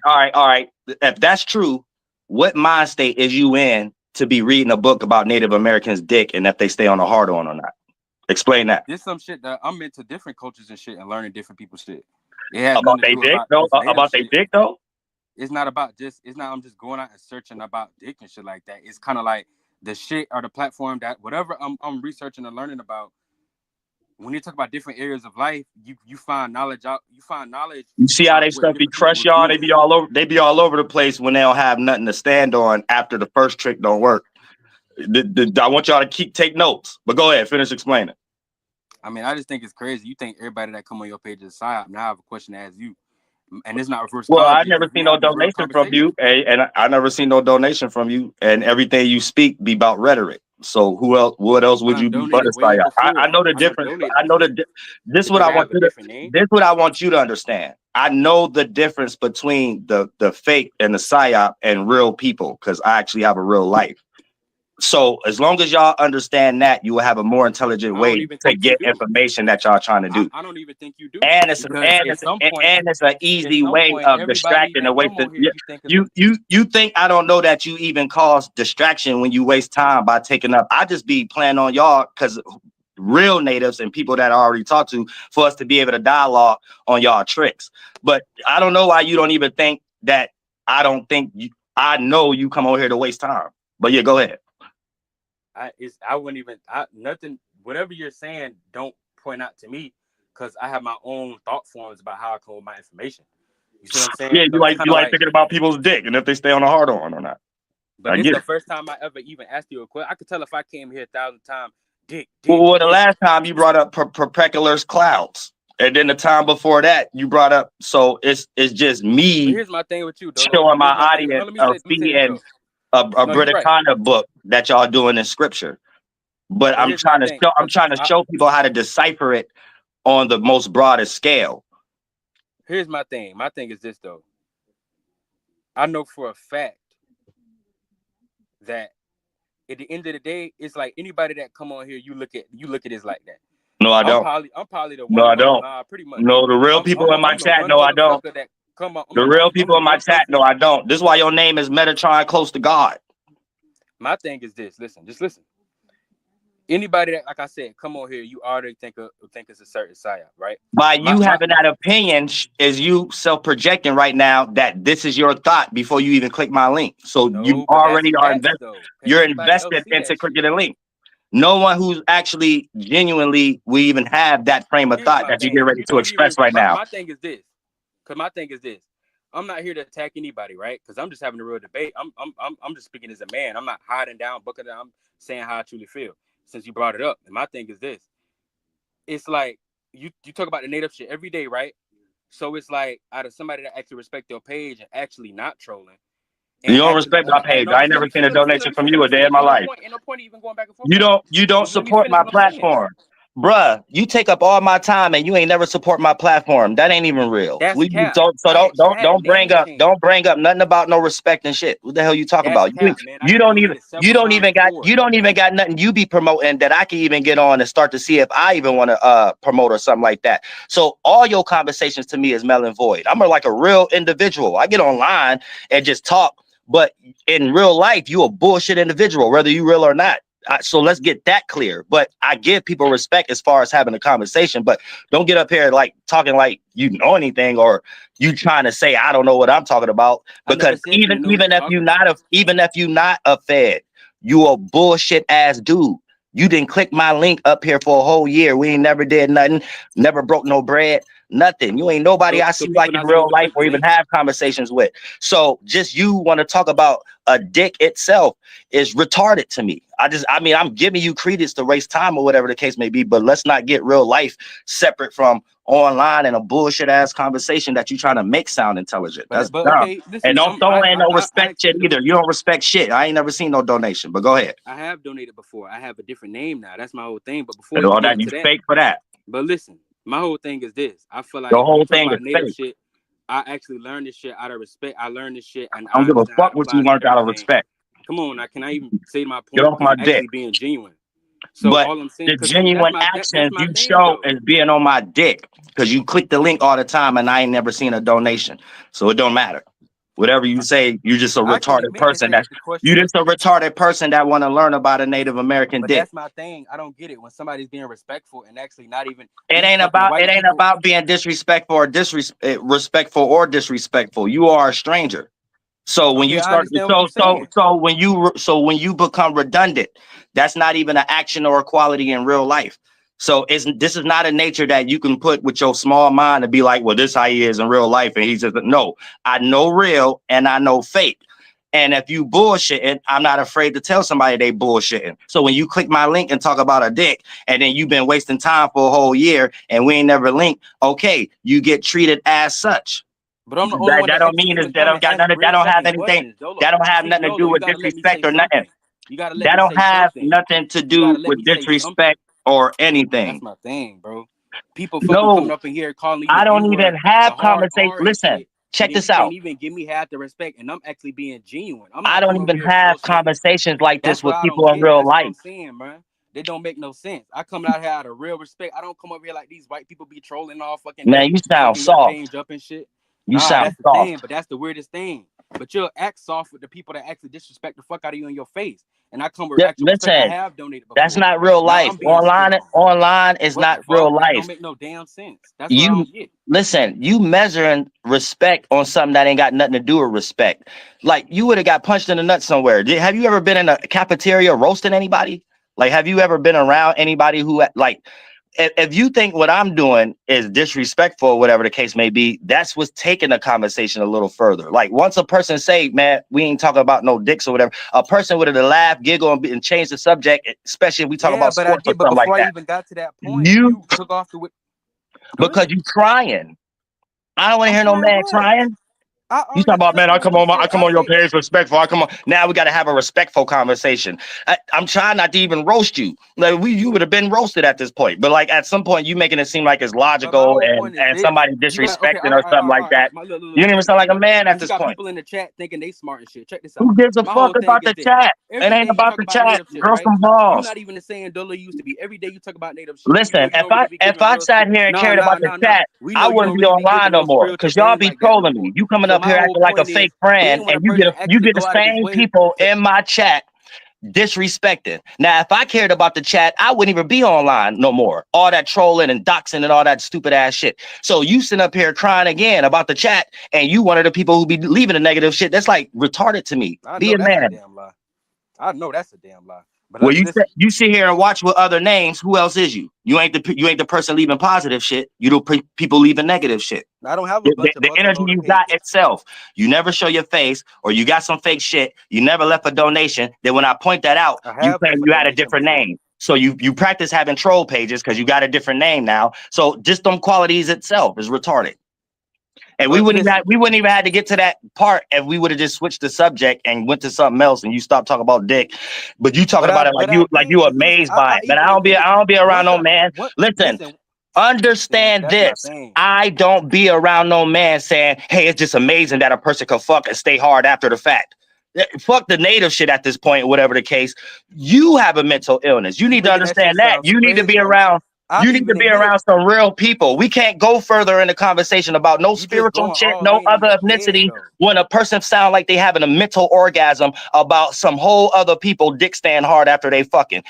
right, all right. If that's true, what mind state is you in to be reading a book about Native Americans' dick and if they stay on a hard on or not? Explain that. There's some shit that I'm into different cultures and shit and learning different people's shit. It has about their dick, though. About their dick, though. It's not about just. It's not. I'm just going out and searching about dick and shit like that. It's kind of like the shit or the platform that whatever I'm researching and learning about. When you talk about different areas of life, you find knowledge out. You find knowledge. You see how they stuff be crush y'all. They be all over. They be all over the place when they don't have nothing to stand on after the first trick don't work. I want y'all to take notes. But go ahead, finish explaining. I mean, I just think it's crazy. You think everybody that come on your page is psyop. Now I have a question to ask you, and it's not reverse. Well, I never seen no donation from you, and I never seen no donation from you, and everything you speak be about rhetoric. So who else? What else would you be but a psyop? I know the difference. I know this is what I want you to. This is what I want you to understand. I know the difference between the fake and the psyop and real people because I actually have a real life. So as long as y'all understand that, you will have a more intelligent way to get information that y'all trying to do. I don't even think you do. And it's an easy way of distracting away. You think I don't know that you even cause distraction when you waste time by taking up. I just be planning on y'all because real natives and people that I already talked to for us to be able to dialogue on y'all tricks. But I don't know why you don't even think that. I don't think I know you come over here to waste time. But yeah, go ahead. I wouldn't even nothing. Whatever you're saying, don't point out to me because I have my own thought forms about how I come with my information. You see what I'm saying? Yeah, you like thinking about people's dick and if they stay on a hard on or not. But this is the first time I ever even asked you a question. I could tell if I came here 1,000 times. Dick. Well, the last time you brought up Perpecular's clouds, and then the time before that you brought up. So it's just me. Here's my thing with you, showing my audience a Britannica book that y'all doing in scripture, but I'm trying to show people how to decipher it on the most broadest scale. Here's my thing. My thing is this though. I know for a fact that at the end of the day, it's like anybody that come on here, you look at it like that. No, I don't. I'm probably the one. No, I don't. Pretty much. No, the real people in my chat. No, I don't. The real people in my chat. No, I don't. This is why your name is Metatron Close to God. My thing is this. Listen, just listen. Anybody that, like I said, come on here, you already think it's a certain psyop, right? By My you having that opinion, is you self-projecting right now that this is your thought before you even click my link. So you no, but that's already are facts invested. though. Cause You're anybody else invested see into that shit. clicking the link. No one who's actually genuinely we even have that frame of Here's thought my that you get thing. ready You to don't express even. right now. My thing is this. Cause my thing is this. I'm not here to attack anybody, right? Because I'm just having a real debate. I'm just speaking as a man. I'm not hiding down, booking down. I'm saying how I truly feel. Since you brought it up, and my thing is this. It's like you talk about the native shit every day, right? So it's like out of somebody that actually respect your page and actually not trolling You and don't actually respect my and page. no, I ain't never seen a donation from you a day in my life. Ain't no point even going back and forth about it. You don't Just let me support finish my what I'm saying. platform. Bruh, you take up all my time and you ain't never support my platform. That ain't even real. That's cap. I had Don't name change. bring up nothing about no respect and shit. What the hell you talking That's about? cap, man. I got donated several times before. You don't even got nothing you be promoting that I can even get on and start to see if I even want to promote or something like that. So all your conversations to me is null and void. I'm like a real individual. I get online and just talk, but in real life, you a bullshit individual, whether you real or not. So let's get that clear. But I give people respect as far as having a conversation, but don't get up here like talking like you know anything or you trying to say I don't know what I'm talking about. Because even if you not a fed, you a bullshit ass dude. You didn't click my link up here for a whole year. We ain't never did nothing, never broke no bread, nothing. You ain't nobody I see like in real life or even have conversations with. So just you want to talk about a dick itself is retarded to me. I'm giving you credence to waste time or whatever the case may be, but let's not get real life separate from online and a bullshit ass conversation that you trying to make sound intelligent. That's dumb. Okay, listen, and don't throw in no respect shit either. You don't respect shit. I ain't never seen no donation, but go ahead. I have donated before. I have a different name now. That's my whole thing. But before all that, you fake for that. But listen, my whole thing is this. I feel like the whole thing about is native fake. shit. I actually learned this shit out of respect. I learned this shit and I don't give a fuck what you learned out of respect. Come on, now can I even say my point? Get off my dick. Actually being genuine. So but all I'm saying, the genuine actions you show is being on my dick because you click the link all the time and I ain't never seen a donation. So it don't matter. Whatever you say, you're just a retarded person. You just a retarded person that want to learn about a Native American dick. That's my thing. I don't get it when somebody's being respectful and actually not even. It ain't about being disrespectful or disrespectful. You are a stranger. So when you start, when you become redundant, that's not even an action or a quality in real life. So this is not a nature that you can put with your small mind and be like, well, this how he is in real life. And he says, no, I know real and I know fake. And if you bullshitting, I'm not afraid to tell somebody they bullshitting. So when you click my link and talk about a dick, and then you've been wasting time for a whole year and we ain't never linked, okay, you get treated as such. But I'm the only one that don't mean that don't have anything. That don't have nothing to do with disrespect or nothing. That don't have nothing to do with disrespect or anything. That's my thing, bro. People coming up in here calling me. I don't even have conversation. Listen, check this out. You can't even give me half the respect, and I'm actually being genuine. I don't even have conversations like this with people in real life. I'm saying, bro. They don't make no sense. I come out here out of real respect. I don't come up here like these white people be trolling all fucking. Man, you sound soft. Up and shit. You sound soft. Thing, but that's the weirdest thing. But you'll act soft with the people that actually disrespect the fuck out of you in your face. And I come with actual respect. I have donated before. That's not real life. Online is not real life. That don't make no damn sense. That's what I don't get. Listen, you measuring respect on something that ain't got nothing to do with respect. Like you would have got punched in the nuts somewhere. Have you ever been in a cafeteria roasting anybody? Like, have you ever been around anybody who like? If you think what I'm doing is disrespectful or whatever the case may be, that's what's taking the conversation a little further. Like once a person say, man, we ain't talking about no dicks or whatever, a person would have laugh, giggle, and change the subject, especially if we talk about sports or something like that. I even got to that point, you took off the because you crying. I don't want to hear no man crying. You talking about, man, I come on your page respectful. I come on. Now we got to have a respectful conversation. I'm trying not to even roast you. Like you would have been roasted at this point. But like at some point, you making it seem like it's logical and somebody disrespecting or something like that. You don't even sound like a man at this point. People in the chat thinking they smart and shit. Check this out. Who gives a fuck about the chat? It ain't about the chat. Girl, some balls. You're not even saying Dolo used to be. Every day you talk about native shit. Listen, if I sat here and cared about the chat, I wouldn't be online no more because y'all be trolling me. You coming up here acting like a fake friend, and you get the same people in my chat disrespecting. Now, if I cared about the chat, I wouldn't even be online no more. All that trolling and doxing and all that stupid ass shit. So you sit up here crying again about the chat, and you one of the people who be leaving the negative shit. That's like retarded to me. I Be know a that's a man. damn lie. I know that's a damn lie. But Well, you listen, you sit here and watch with other names. Who else is you? You ain't the person leaving positive shit. You the people leaving negative shit. I don't have a bunch of The energy uploaded you got pages. itself. You never show your face, or you got some fake shit. You never left a donation. Then when I point that out, I you have claim left a you had a donation different before. name. So you practice having troll pages because you got a different name now. So just them qualities itself is retarded. And But listen, we wouldn't even have to get to that part if we would have just switched the subject and went to something else and you stopped talking about dick. But you talking about it but I like did. you But listen, amazed by I it. But even admitted I don't be around once no man. Listen, listen, understand that's my this. thing. I don't be around no man saying, hey, it's just amazing that a person can fuck and stay hard after the fact. Fuck the native shit at this point, whatever the case. You have a mental illness. You need to Making that shit understand that. sound You need to be crazy. around. I You need to even be admitted around some real people. We can't go further in the conversation about no you just spiritual going shit, all no in other your head ethnicity. though. When a person sound like they having a mental orgasm about some whole other people dick stand hard after they fucking.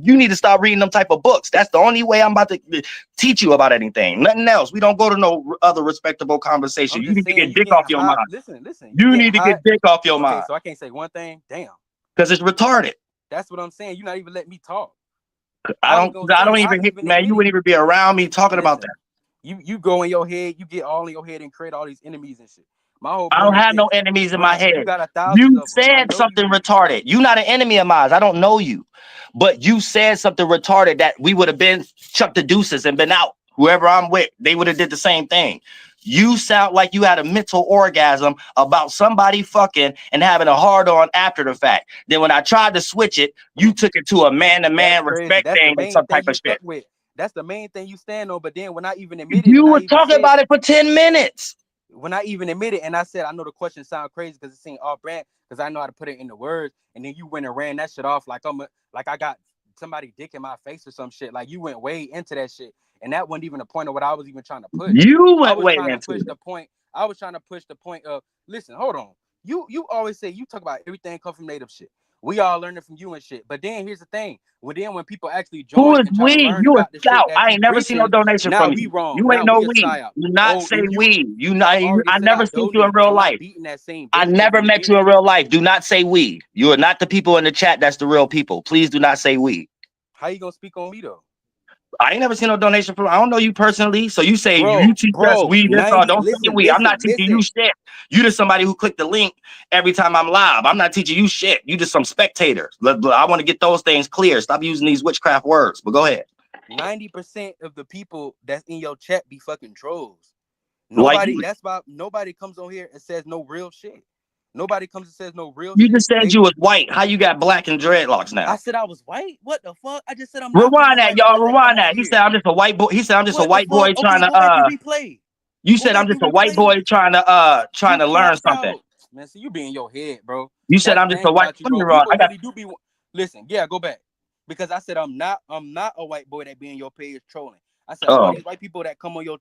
You need to stop reading them type of books. That's the only way I'm about to teach you about anything. Nothing else. We don't go to no other respectable conversation. I'm You just need to saying get you dick getting off your high. mind. Listen, you You getting need to high. get dick off your Okay, mind so I can't say one thing. Damn. because it's retarded. That's what I'm saying. You're not even letting me talk. I I was gonna don't say I even hit, even man. You admitted. wouldn't even be around me talking about Listen, that. you go in your head, you get all in your head and create all these enemies and shit. My whole I don't point is have no this: enemies in my when you head. got thousands You of them, I said know you something do. retarded. You're not an enemy of mine. I don't know you. But you said something retarded that we would have been chucked the deuces and been out. Whoever I'm with, they would have did the same thing. You sound like you had a mental orgasm about somebody fucking and having a hard on after the fact. Then when I tried to switch it, you took it to a That's man-to-man crazy. respect That's the thing and main some thing type you of stuck shit. with. That's the main thing you stand on. But then when I even admitted You and I were even talking said about it for 10 minutes. when I even admitted and I said I know the question sound crazy because it seemed off brand because I know how to put it into words, and then you went and ran that shit off like like I got somebody dick in my face or some shit. Like you went way into that shit, and that wasn't even the point of what I was even trying to push. You I went was way trying to into push it. the point. I was trying to push the point of listen, hold on. You always say you talk about everything come from native shit. We all learning from you and shit. But then here's the thing. When people actually Who join is and try to we? learn You a about the shit scout. that I you ain't never seen no preaching, donation now from we you. wrong. You ain't Now no we a we. psyop. Do not Oh, say and you we. I already I said I never seen you in donated. real I'm not life. beating that same I dead horse never in the met you beginning. in real life. Do not say we. You are not the people in the chat that's the real people. Please do not say we. How you gonna speak on me though? I ain't never seen no donation from. I don't know you personally. So you say you Bro, teach us bro, we this or 90. don't say we. I'm not teaching you Listen. shit. You just somebody who clicked the link every time I'm live. I'm not teaching you shit. You just some spectators. I want to get those things clear. Stop using these witchcraft words. But go ahead. 90% of the people that's in your chat be fucking trolls. Like That's why nobody comes on here and says no real shit. Nobody comes and says no real you shit. just said you was white. How you got black and dreadlocks I now? said I was white. What the fuck? I just said I'm not for no Rewind that, white y'all. boys that come Rewind on that. He here. said I'm just a white boy. He said I'm just a What the white boy fuck? trying Okay, to go back and replay. You Go said I'm back just and a white replay. boy trying to You learn capped something. out. Man, see, you be in your head, bro. You said That's the I'm just a thing white. about you, bro. I People got really do be. Listen, yeah, go back. Because I said I'm not a white boy that be in your page trolling. I said all these white people that come on your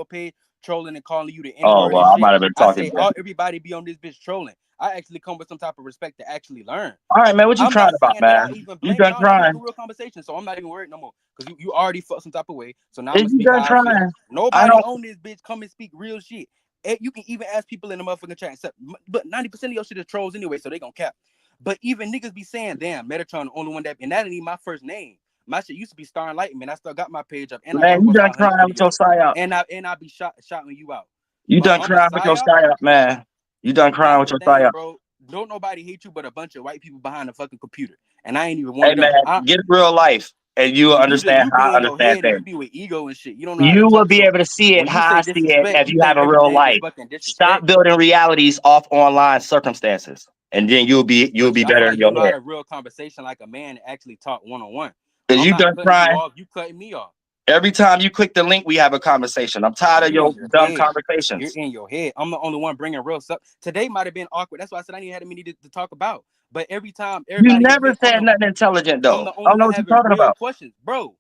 page trolling and calling you the N-word well, and I shit. might have been I talking say different. everybody be on this bitch trolling. I actually come with some type of respect to actually learn. All right, man. What you I'm crying not about, saying that I man? even You blame. done No, we have a crying? real conversation, so I'm not even worried no more. Because you already felt some type of way. So now I'm Is gonna you speak done how I feel. crying? I Nobody don't. on this bitch come and speak real shit. You can even ask people in the motherfucking chat, but 90% of your shit is trolls anyway, so they gonna cap. But even niggas be saying, damn, Metatron the only one and that ain't even my first name. My shit used to be Star Enlightenment. I still got my page up, and I got Man, you almost done 500 crying with your videos. psyop. And I be shouting you out. You But done I'm a crying with your psyop. psyop, man. You done crying That's with the your thing, psyop. bro. Don't nobody hate you but a bunch of white people behind the fucking computer. And I ain't even one Hey, of man, them. get real life, and you will understand You how be I in your understand head and you things. be with ego and shit. You don't know how to You will talk. be So able to see it when you how I say see it disrespect, if you you have think a real everything is life. fucking disrespect. Stop building realities off online circumstances, and then you'll be But I feel better in like you your don't know how head. to real conversation like a man actually talk one-on-one. Cause I'm you not done cutting you crying. off. You cutting me off. Every time you click the link, we have a conversation. I'm tired of You're your in your dumb head. You're conversations. in your head. I'm the only one bringing real stuff. Today might have been awkward. That's why I said I didn't have many to talk about. But every time You everybody in never here, said nothing intelligent, I'm though. the I only don't know one what you're having talking real about. questions. Bro,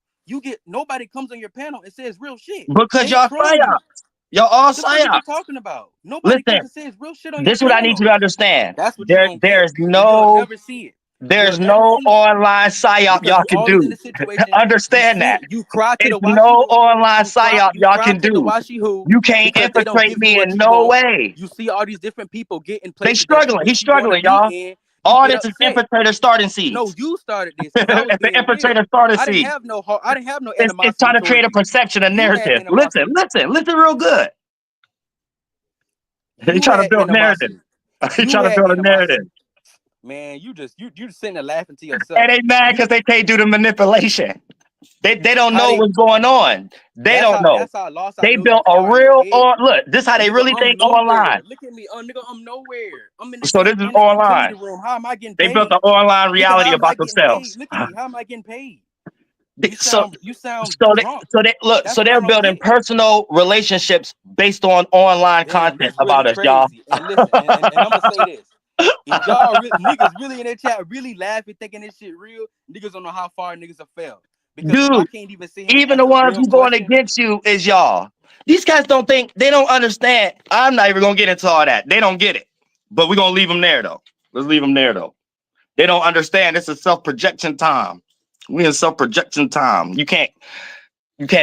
nobody comes on your panel and says real shit. Because They y'all trolling you. psyops. Y'all all The fuck is you psyops. talking about? Nobody Listen, comes and says real shit on your this is what I need you panel. to understand. That's what you're gonna get. There's And you'll no never see it. There's never no see it online psyop because y'all you can always in do. the situation. You Understand see that. it. You cry to the It's washi no who. online psyop You y'all cry can to the do. washi who You can't because they don't infiltrate give you me what in you no want. way. You see all these different people get in They places struggling. He's that you want to struggling, be y'all. in. You All get this is upset. infiltrator starting No, seeds. you started this because I was It's the being real. infiltrator starting I didn't seeds. have no heart. I didn't have no It's trying animosity to create towards a you. perception, a You had narrative. Listen, animosity. listen real good. He's You trying to had build narrative. animosity. He's You trying to had build a narrative. animosity. Man, you just sitting there laughing to yourself. And they mad You because they can't do the manipulation. They don't how know they what's going on. They don't know. that's how lost I They know you built a are in your real head. look, this how they Nigga, really I'm think nowhere. online. Look at me. Nigga, I'm nowhere. I'm in the So this same is online. infinity room. How am I getting They built paid? an online Nigga, reality how am I about getting paid? themselves. Look at me. How am I getting paid? They- so You sound so they drunk. so they look, That's so what I they're don't building get. personal relationships based on online Damn, content this really about us, y'all. crazy. And listen, and I'm gonna say this. If y'all niggas really in that chat really laughing, thinking this shit real, niggas don't know how far niggas have failed. Because if I Dude, can't even sit here and even the answer ones real who going questions, against you is y'all. These guys don't think, they don't understand. I'm not even gonna get into all that. They don't get it. But we're gonna leave them there though. Let's leave them there though. They don't understand this is self-projection time. We in self-projection time. You can't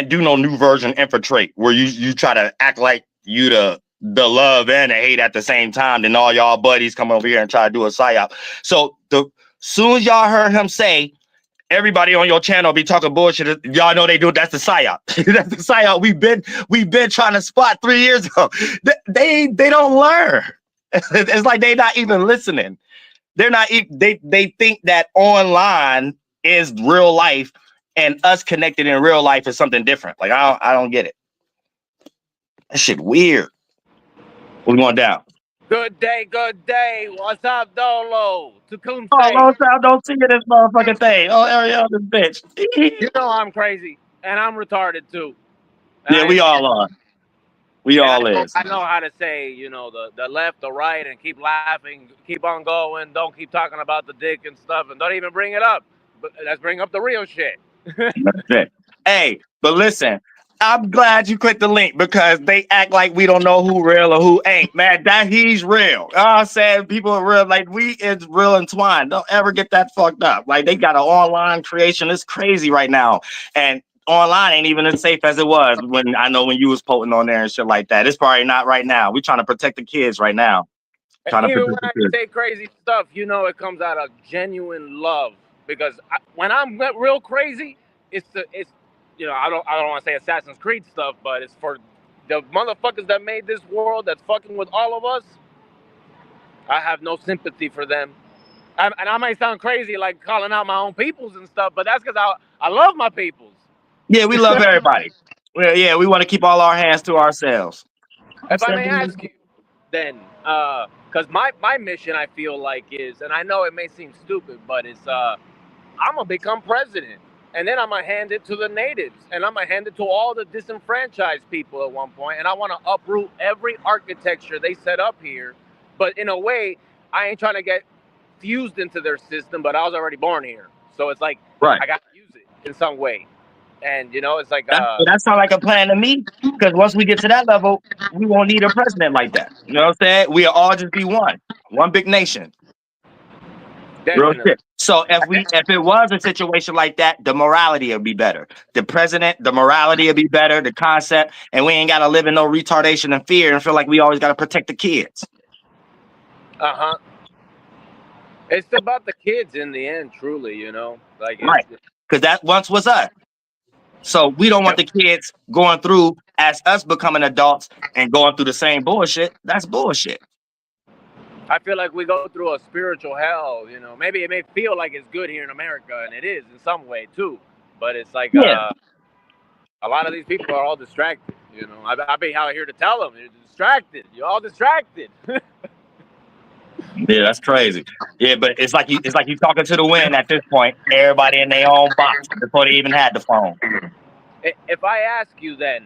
do no new version infiltrate where you try to act like you the love and the hate at the same time. Then all y'all buddies come over here and try to do a psyop. So the soon as y'all heard him say everybody on your channel be talking bullshit, y'all know they do. That's the psyop. That's the psyop. We've been trying to spot 3 years ago. They don't learn. It's like they not even listening. They're not. They think that online is real life, and us connected in real life is something different. Like I don't get it. That shit weird. We're going down. Good day, good day. What's up, Dolo? To Oh, Kumse. long time don't see you this motherfucking thing. Oh, Ariel, this bitch. You know I'm crazy, and I'm retarded too. And Yeah, I we admit, all are. We and all is. I know how to say, you know, the left, the right, and keep laughing, keep on going. Don't keep talking about the dick and stuff, and don't even bring it up. But let's bring up the real shit. That's it. Hey, but listen, I'm glad you clicked the link because they act like we don't know who real or who ain't. Man, that he's real. You know what I'm saying? People are real, like we is real entwined. Don't ever get that fucked up. Like they got an online creation. It's crazy right now. And online ain't even as safe as it was when I know when you was posting on there and shit like that. It's probably not right now. We trying to protect the kids right now. Trying to Even when protect the I kids. say crazy stuff, you know, it comes out of genuine love. Because when I'm real crazy, it's you know, I don't want to say Assassin's Creed stuff, but it's for the motherfuckers that made this world that's fucking with all of us. I have no sympathy for them. And I might sound crazy, like calling out my own peoples and stuff, but that's because I love my peoples. Yeah, we love everybody. Well, yeah, we want to keep all our hands to ourselves. If I may ask you, then, because my mission, I feel like, is, and I know it may seem stupid, but it's, I'm going to become president. And then I'm going to hand it to the natives. And I'm going to hand it to all the disenfranchised people at one point. And I want to uproot every architecture they set up here. But in a way, I ain't trying to get fused into their system, but I was already born here. So it's like, Right. I got to use it in some way. And, you know, it's like, That sounds like a plan to me. Because once we get to that level, we won't need a president like that. You know what I'm saying? We'll all just be one big nation. Real definitely. shit. So if it was a situation like that, the morality would be better. The president, the morality would be better, the concept, and we ain't gotta live in no retardation and fear and feel like we always gotta protect the kids. Uh-huh. It's about the kids in the end, truly, you know? Like, Right. Because that once was us. So we don't want the kids going through as us becoming adults and going through the same bullshit. That's bullshit. I feel like we go through a spiritual hell, you know? Maybe it may feel like it's good here in America, and it is in some way, too. But it's like, Yeah. a lot of these people are all distracted, you know? I be out here to tell them, you're distracted. You're all distracted. Yeah, that's crazy. Yeah, but it's like you talking to the wind at this point. Everybody in their own box before they even had the phone. If I ask you then,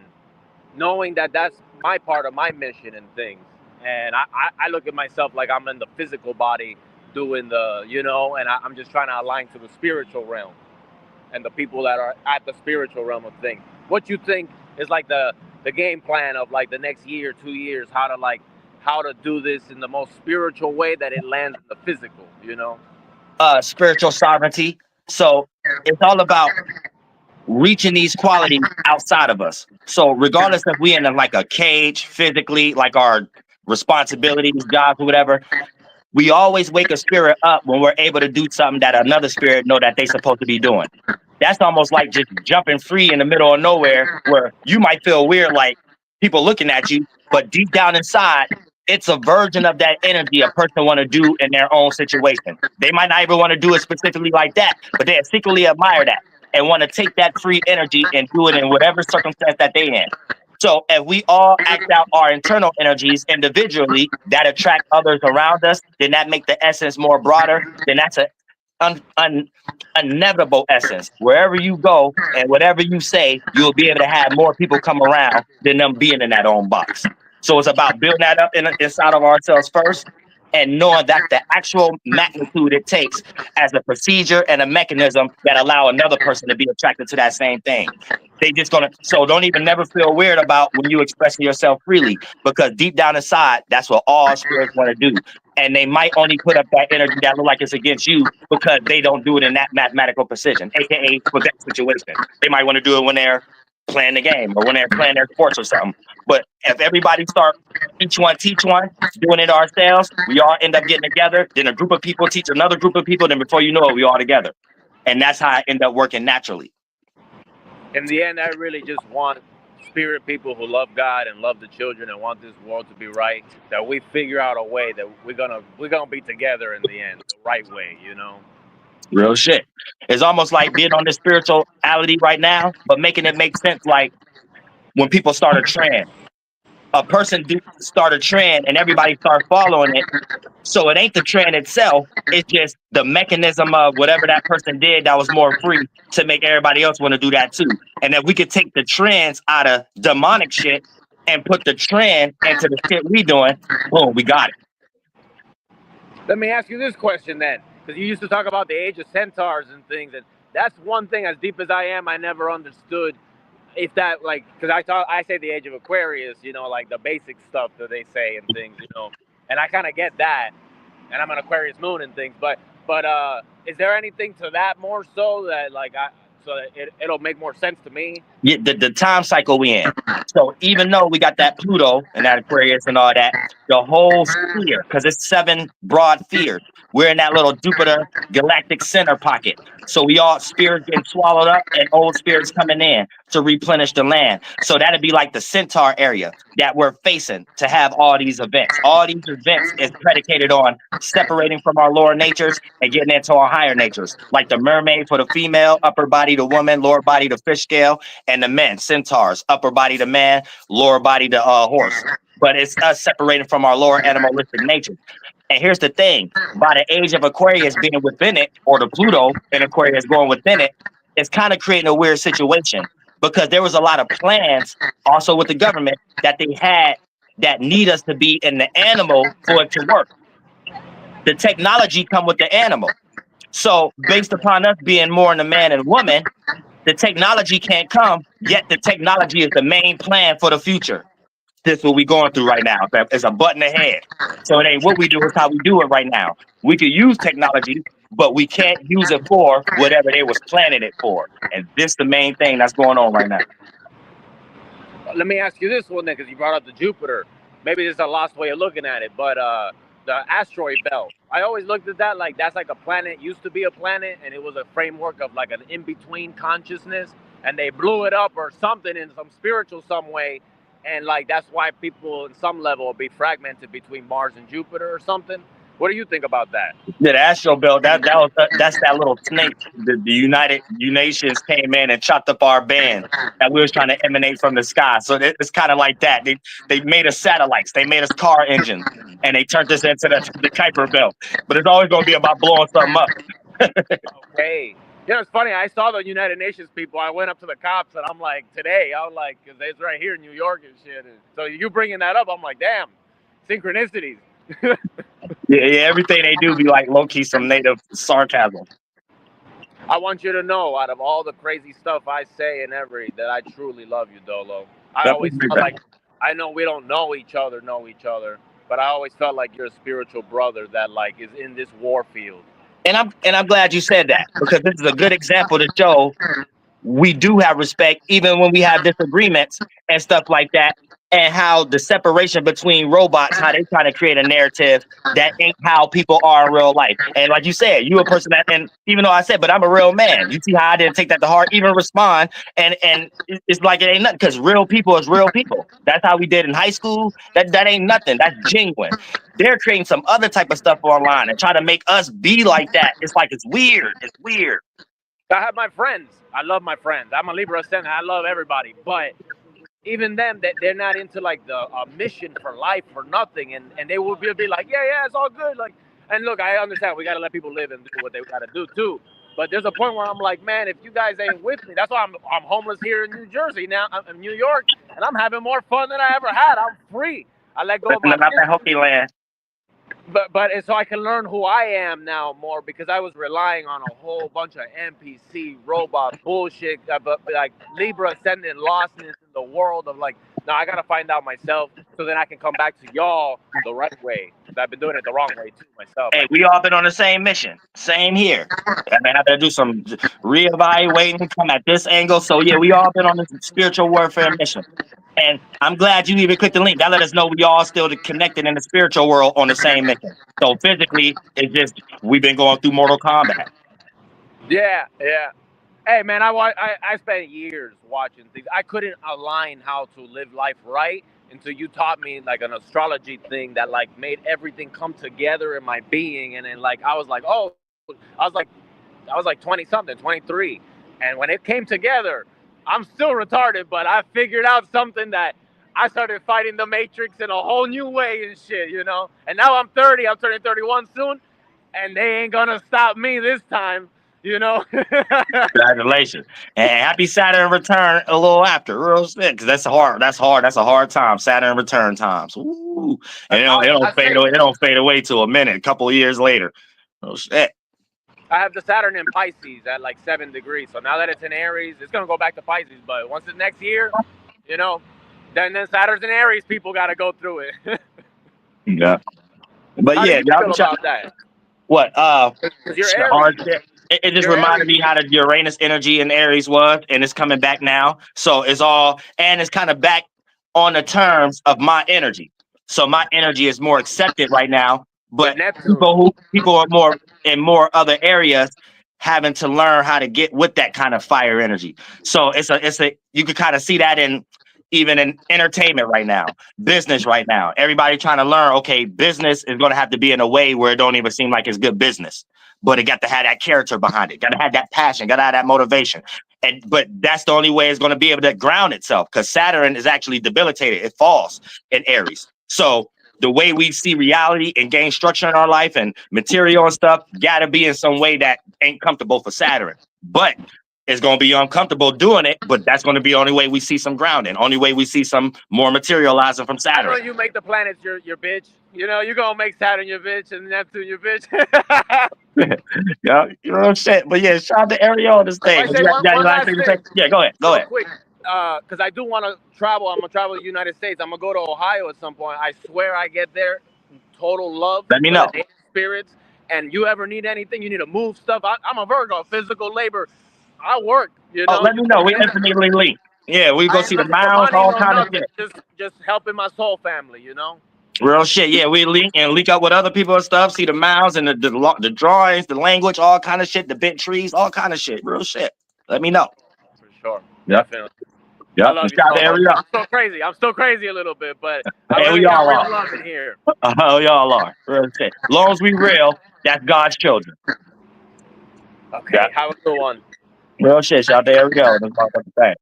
knowing that that's my part of my mission and things, and I look at myself like I'm in the physical body doing the, you know, and I'm just trying to align to the spiritual realm and the people that are at the spiritual realm of things. What you think is like the game plan of like the next year, 2 years, how to do this in the most spiritual way that it lands in the physical, you know? spiritual sovereignty. So it's all about reaching these qualities outside of us. So regardless if we in like a cage physically, like our responsibilities, jobs, or whatever, we always wake a spirit up when we're able to do something that another spirit know that they supposed to be doing. That's almost like just jumping free in the middle of nowhere where you might feel weird, like people looking at you, but deep down inside, it's a version of that energy a person want to do in their own situation. They might not even want to do it specifically like that, but they secretly admire that and want to take that free energy and do it in whatever circumstance that they in. So if we all act out our internal energies individually that attract others around us, then that make the essence more broader. Then that's an inevitable essence. Wherever you go and whatever you say, you'll be able to have more people come around than them being in that own box. So it's about building that up inside of ourselves first and knowing that the actual magnitude it takes as a procedure and a mechanism that allow another person to be attracted to that same thing. They just gonna, so don't even never feel weird about when you expressing yourself freely, because deep down inside, that's what all spirits want to do. And they might only put up that energy that look like it's against you because they don't do it in that mathematical precision, aka for that situation. They might want to do it when they're playing the game or when they're playing their sports or something. But if everybody start each one teach one, doing it ourselves, we all end up getting together. Then a group of people teach another group of people. Then before you know it, we all together. And that's how I end up working naturally. In the end, I really just want spirit people who love God and love the children and want this world to be right, that we figure out a way that we're gonna be together in the end, the right way, you know. Real shit. It's almost like being on this spirituality right now, but making it make sense. Like when people start a trend, a person start a trend and everybody start following it. So it ain't the trend itself. It's just the mechanism of whatever that person did that was more free to make everybody else want to do that too. And if we could take the trends out of demonic shit and put the trend into the shit we doing, boom, we got it. Let me ask you this question then, because you used to talk about the age of centaurs and things, and that's one thing, as deep as I am, I never understood if that, like, because I say the age of Aquarius, you know, like the basic stuff that they say and things, you know, and I kind of get that, and I'm an Aquarius moon and things, but is there anything to that more so that like it'll make more sense to me? Yeah, the time cycle we in. So even though we got that Pluto and that Aquarius and all that, the whole sphere, because it's 7 broad spheres, we're in that little Jupiter galactic center pocket. So we all spirits getting swallowed up and old spirits coming in to replenish the land. So that'd be like the centaur area that we're facing to have all these events. All these events is predicated on separating from our lower natures and getting into our higher natures, like the mermaid for the female, upper body the woman, lower body the fish scale, and the men, centaurs, upper body the man, lower body the horse. But it's us separating from our lower animalistic nature. And here's the thing, by the age of Aquarius being within it, or the Pluto in Aquarius going within it, it's kind of creating a weird situation because there was a lot of plans also with the government that they had that need us to be in the animal for it to work. The technology come with the animal. So based upon us being more in the man and woman, the technology can't come, yet the technology is the main plan for the future. This is what we're going through right now. It's a button ahead. So it ain't what we do, it's how we do it right now. We could use technology, but we can't use it for whatever they was planning it for. And this is the main thing that's going on right now. Let me ask you this one then, because you brought up the Jupiter. Maybe this is a lost way of looking at it, but the asteroid belt. I always looked at that like that's like a planet, used to be a planet, and it was a framework of like an in-between consciousness, and they blew it up or something in some spiritual some way, and like that's why people in some level will be fragmented between Mars and Jupiter or something. What do you think about that? Yeah, the astro belt, that's that little snake. The United Nations came in and chopped up our band that we was trying to emanate from the sky. So it's kind of like that. They made us satellites, they made us car engines, and they turned us into the Kuiper belt. But it's always going to be about blowing something up. Okay. You know, it's funny. I saw the United Nations people. I went up to the cops, and I'm like, today, I was like, because it's right here in New York and shit. And so you bringing that up, I'm like, damn, synchronicities. Yeah, everything they do be like low-key some native sarcasm. I want you to know, out of all the crazy stuff I say and that I truly love you, Dolo. I always felt like, I know we don't know each other, but I always felt like you're a spiritual brother that like is in this war field. And I'm glad you said that, because this is a good example to show we do have respect even when we have disagreements and stuff like that, and how the separation between robots, how they try to create a narrative that ain't how people are in real life. And like you said, you a person that, and even though I said, but I'm a real man, you see how I didn't take that to heart, even respond, and it's like it ain't nothing, because real people is real people. That's how we did in high school. That ain't nothing. That's genuine. They're creating some other type of stuff online and try to make us be like that. It's like, it's weird. It's weird. I have my friends. I love my friends. I'm a Libra ascendant. I love everybody, but even them, that they're not into like the mission for life for nothing, and they will be like, yeah, it's all good. Like, and look, I understand we gotta let people live and do what they gotta do too. But there's a point where I'm like, man, if you guys ain't with me, that's why I'm homeless here in New Jersey now. I'm in New York, and I'm having more fun than I ever had. I'm free. I let go of my Not that Hockey land. but and so I can learn who I am now more, because I was relying on a whole bunch of NPC robot bullshit, but like Libra ascendant lostness in the world of like, now I gotta find out myself, so then I can come back to y'all the right way, because I've been doing it the wrong way too myself. Hey, we all been on the same mission. Same here. I mean, I gotta do some reevaluating, come at this angle. So yeah, we all been on this spiritual warfare mission. And I'm glad you even clicked the link. That let us know we all still connected in the spiritual world on the same mission. So physically, it's just we've been going through Mortal Kombat. Yeah. Hey man, I spent years watching things. I couldn't align how to live life right until you taught me like an astrology thing that like made everything come together in my being, and then like I was like, oh, I was like 20 something, 23, and when it came together, I'm still retarded, but I figured out something that I started fighting the Matrix in a whole new way and shit, you know. And now I'm 30. I'm turning 31 soon, and they ain't gonna stop me this time. You know. Congratulations. And happy Saturn return a little after. Real shit. Because that's hard. That's a hard time. Saturn return times. Ooh. And it don't fade away. It don't fade away till a minute, a couple of years later. Oh shit. I have the Saturn in Pisces at like 7 degrees. So now that it's in Aries, it's gonna go back to Pisces. But once it's next year, you know, then Saturn's in Aries, people gotta go through it. Yeah. But How yeah, do you feel about that? What? Because you're Aries. Hard shit. It just reminded me how the Uranus energy in Aries was, and it's coming back now. So it's all, and it's kind of back on the terms of my energy. So my energy is more accepted right now. But people are more in more other areas having to learn how to get with that kind of fire energy. So it's a you could kind of see that in even in entertainment right now, business right now. Everybody trying to learn, okay, business is going to have to be in a way where it don't even seem like it's good business, but it got to have that character behind it, got to have that passion, got to have that motivation. But that's the only way it's going to be able to ground itself, because Saturn is actually debilitated. It falls in Aries. So the way we see reality and gain structure in our life and material and stuff got to be in some way that ain't comfortable for Saturn. But it's going to be uncomfortable doing it, but that's going to be the only way we see some grounding, only way we see some more materializing from Saturn. I know you make the planets your bitch. You know, you're going to make Saturn your bitch and Neptune your bitch. Yeah, you know what I'm saying? But yeah, shout out to Ariel on this thing. Yeah, go ahead. Go ahead. Quick, because I do want to travel. I'm going to travel to the United States. I'm going to go to Ohio at some point. I swear I get there. Total love. Let me know. The spirits. And you ever need anything, you need to move stuff. I'm a Virgo, physical labor. I work, you know. Oh, let me know. We infinitely linked. Yeah, we go see the mounds, all kind of shit. Just helping my soul family, you know. Real shit. Yeah, we link up with other people and stuff. See the mounds and the drawings, the language, all kind of shit. The bent trees, all kind of shit. Real shit. Let me know. For sure. Yep. Definitely. Yep. I love you so much. I'm still crazy a little bit, but I really got real love in here. Oh, y'all are. Real shit. As long as we real, that's God's children. Okay, have a good one. Real shit. Shout out to Ariel. That's motherfucking thing.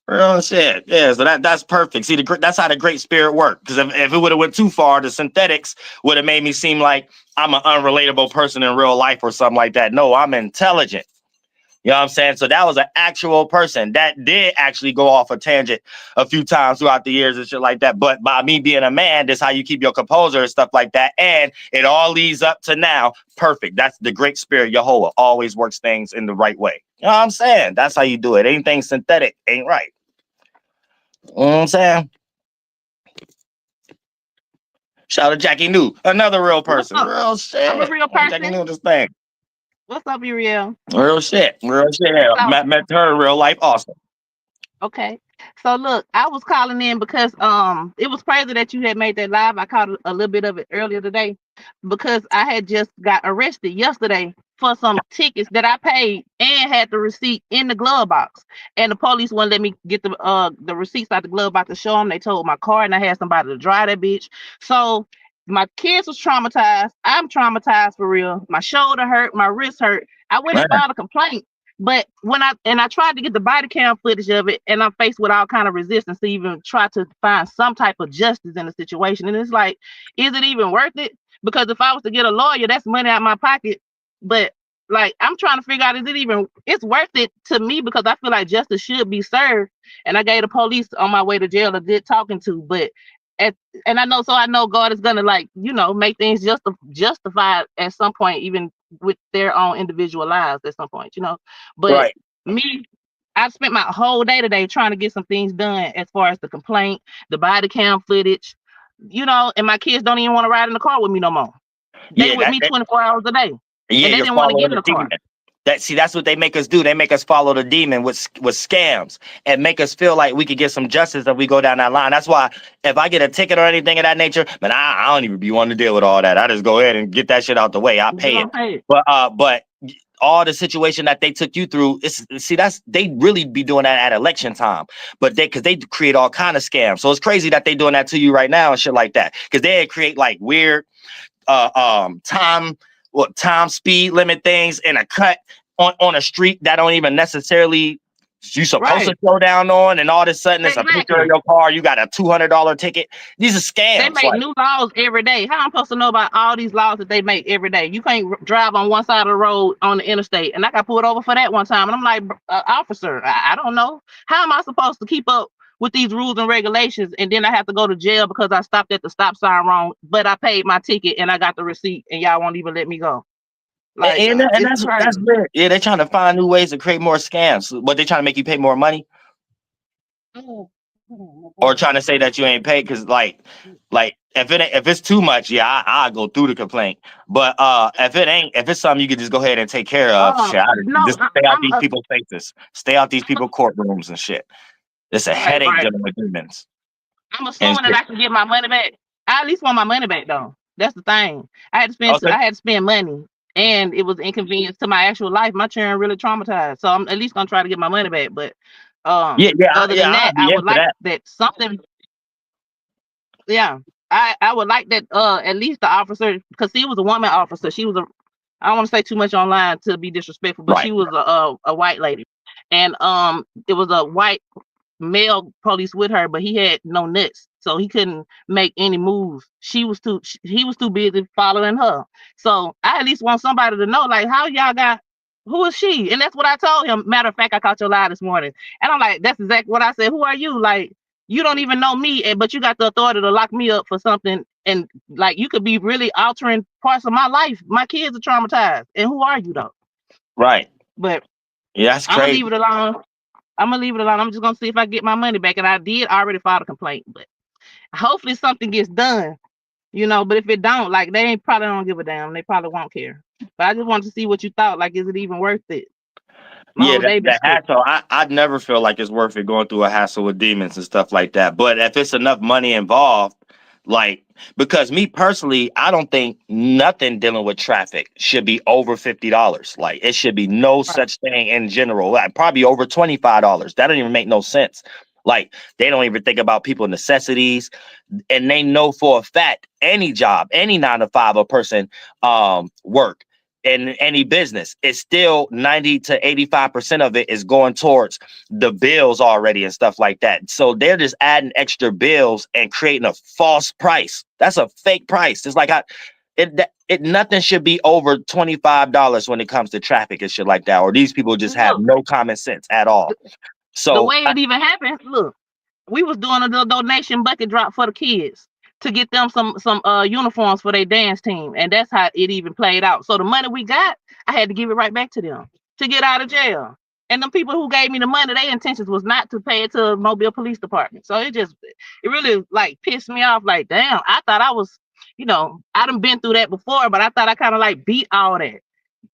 Real shit. Yeah, so that's perfect. See, that's how the great spirit worked. Because if it would have went too far, the synthetics would have made me seem like I'm an unrelatable person in real life or something like that. No, I'm intelligent. You know what I'm saying? So that was an actual person that did actually go off a tangent a few times throughout the years and shit like that. But by me being a man, that's how you keep your composure and stuff like that. And it all leads up to now. Perfect. That's the great spirit. Yahlahué always works things in the right way. You know what I'm saying? That's how you do it. Anything synthetic ain't right. You know what I'm saying? Shout out to Jackie New, another real person. Real shit. I'm a real person. Jackie New, this thing. What's up, Uriel? Real shit. Real shit. Yeah, So, met her in real life. Awesome. okay. So look, I was calling in because it was crazy that you had made that live. I caught a little bit of it earlier today because I had just got arrested yesterday for some tickets that I paid and had the receipt in the glove box. And the police wouldn't let me get the receipts out the glove box to show them. They told my car and I had somebody to drive that bitch. So my kids was traumatized. I'm traumatized for real. My shoulder hurt, my wrist hurt. I went Man, and filed a complaint. But when I tried to get the body cam footage of it, and I'm faced with all kind of resistance to even try to find some type of justice in the situation. And it's like, is it even worth it? Because if I was to get a lawyer, that's money out my pocket. But like, I'm trying to figure out, is it even it's worth it to me because I feel like justice should be served. And I gave the police on my way to jail a good talking to. But at and I know God is gonna like, make things justified at some point, even with their own individual lives at some point. But right. me, I've spent my whole day today trying to get some things done as far as the complaint, the body cam footage, and my kids don't even want to ride in the car with me no more. They Yeah, with me 24 hours a day. yeah, And they you're didn't want to following get in the the car. demon. That's what they make us do. They make us follow the demon with scams and make us feel like we could get some justice if we go down that line. That's why if I get a ticket or anything of that nature, man, I don't even be wanting to deal with all that. I just go ahead and get that shit out the way. I You pay it. don't pay it. But all the situation that they took you through, that's they really be doing that at election time. But because they create all kind of scams. So it's crazy that they doing that to you right now and shit like that. Because they create like weird time speed limit things in a cut on a street that don't even necessarily you supposed to Right. slow down on, and all of a sudden it's a picture of Exactly. your car, you got a $200 ticket. These are They scams. make Like, new laws every day. How I'm supposed to know about all these laws that they make every day? You can't drive on one side of the road on the interstate. And I got pulled over for that one time. And I'm like, officer, I don't know. How am I supposed to keep up with these rules and regulations? And then I have to go to jail because I stopped at the stop sign wrong, but I paid my ticket and I got the receipt and y'all won't even let me go. Like, and it's that's crazy. weird. Yeah, they're trying to find new ways to create more scams. But they trying to make you pay more money, Oh, or trying to say that you ain't paid because like if it's too much, yeah, I go through the complaint. But if it's something you could just go ahead and take care of, shit, no, just stay out I'm these people's faces, stay out these people's courtrooms and shit. It's a right, headache right. dealing with demons I'm and assuming that shit. I can get my money back. I at least want my money back though. That's the thing. Okay. I had to spend money and it was inconvenience to my actual life. My children really traumatized. So I'm at least gonna try to get my money back. But other than I'll that, be I would into like that. that something, yeah. I would like that at least the officer, because she was a woman officer. She was a I don't want to say too much online to be disrespectful, but Right. she was a white lady. And it was a white male police with her, but he had no nuts, so he couldn't make any moves. He was too busy following her. So I at least want somebody to know, like, how y'all got who is she? And that's what I told him. Matter of fact, I caught your lie this morning, and I'm like, that's exactly what I said. Who are you? Like, you don't even know me, but you got the authority to lock me up for something, and like, you could be really altering parts of my life. My kids are traumatized, and who are you though? Right. But Yeah, that's I'm gonna crazy. leave it alone. I'm gonna leave it alone. I'm just gonna see if I get my money back. And I did already file a complaint, but hopefully something gets done, But if it don't, like, they ain't probably don't give a damn. They probably won't care. But I just wanted to see what you thought. Like, is it even worth it? My Yeah, whole day been the strict. hassle. I'd never feel like it's worth it going through a hassle with demons and stuff like that. But if it's enough money involved, like, because me personally, I don't think nothing dealing with traffic should be over $50. Like, it should be no Right. such thing in general. Like, probably over $25. That don't even make no sense. Like, they don't even think about people necessities, and they know for a fact any job, any 9 to 5 a person work in any business, it's still 90 to 85% of it is going towards the bills already and stuff like that. So they're just adding extra bills and creating a false price. That's a fake price. It's like nothing should be over $25 when it comes to traffic and shit like that. Or these people just have Look, no common sense at all. the So way it even happened, look, we was doing a little donation bucket drop for the kids to get them some uniforms for their dance team, and that's how it even played out. So the money we got, I had to give it right back to them to get out of jail. And the people who gave me the money, their intentions was not to pay it to the Mobile Police Department. So it really like pissed me off. Like, damn, I thought I was, I done been through that before, but I thought I kind of like beat all that.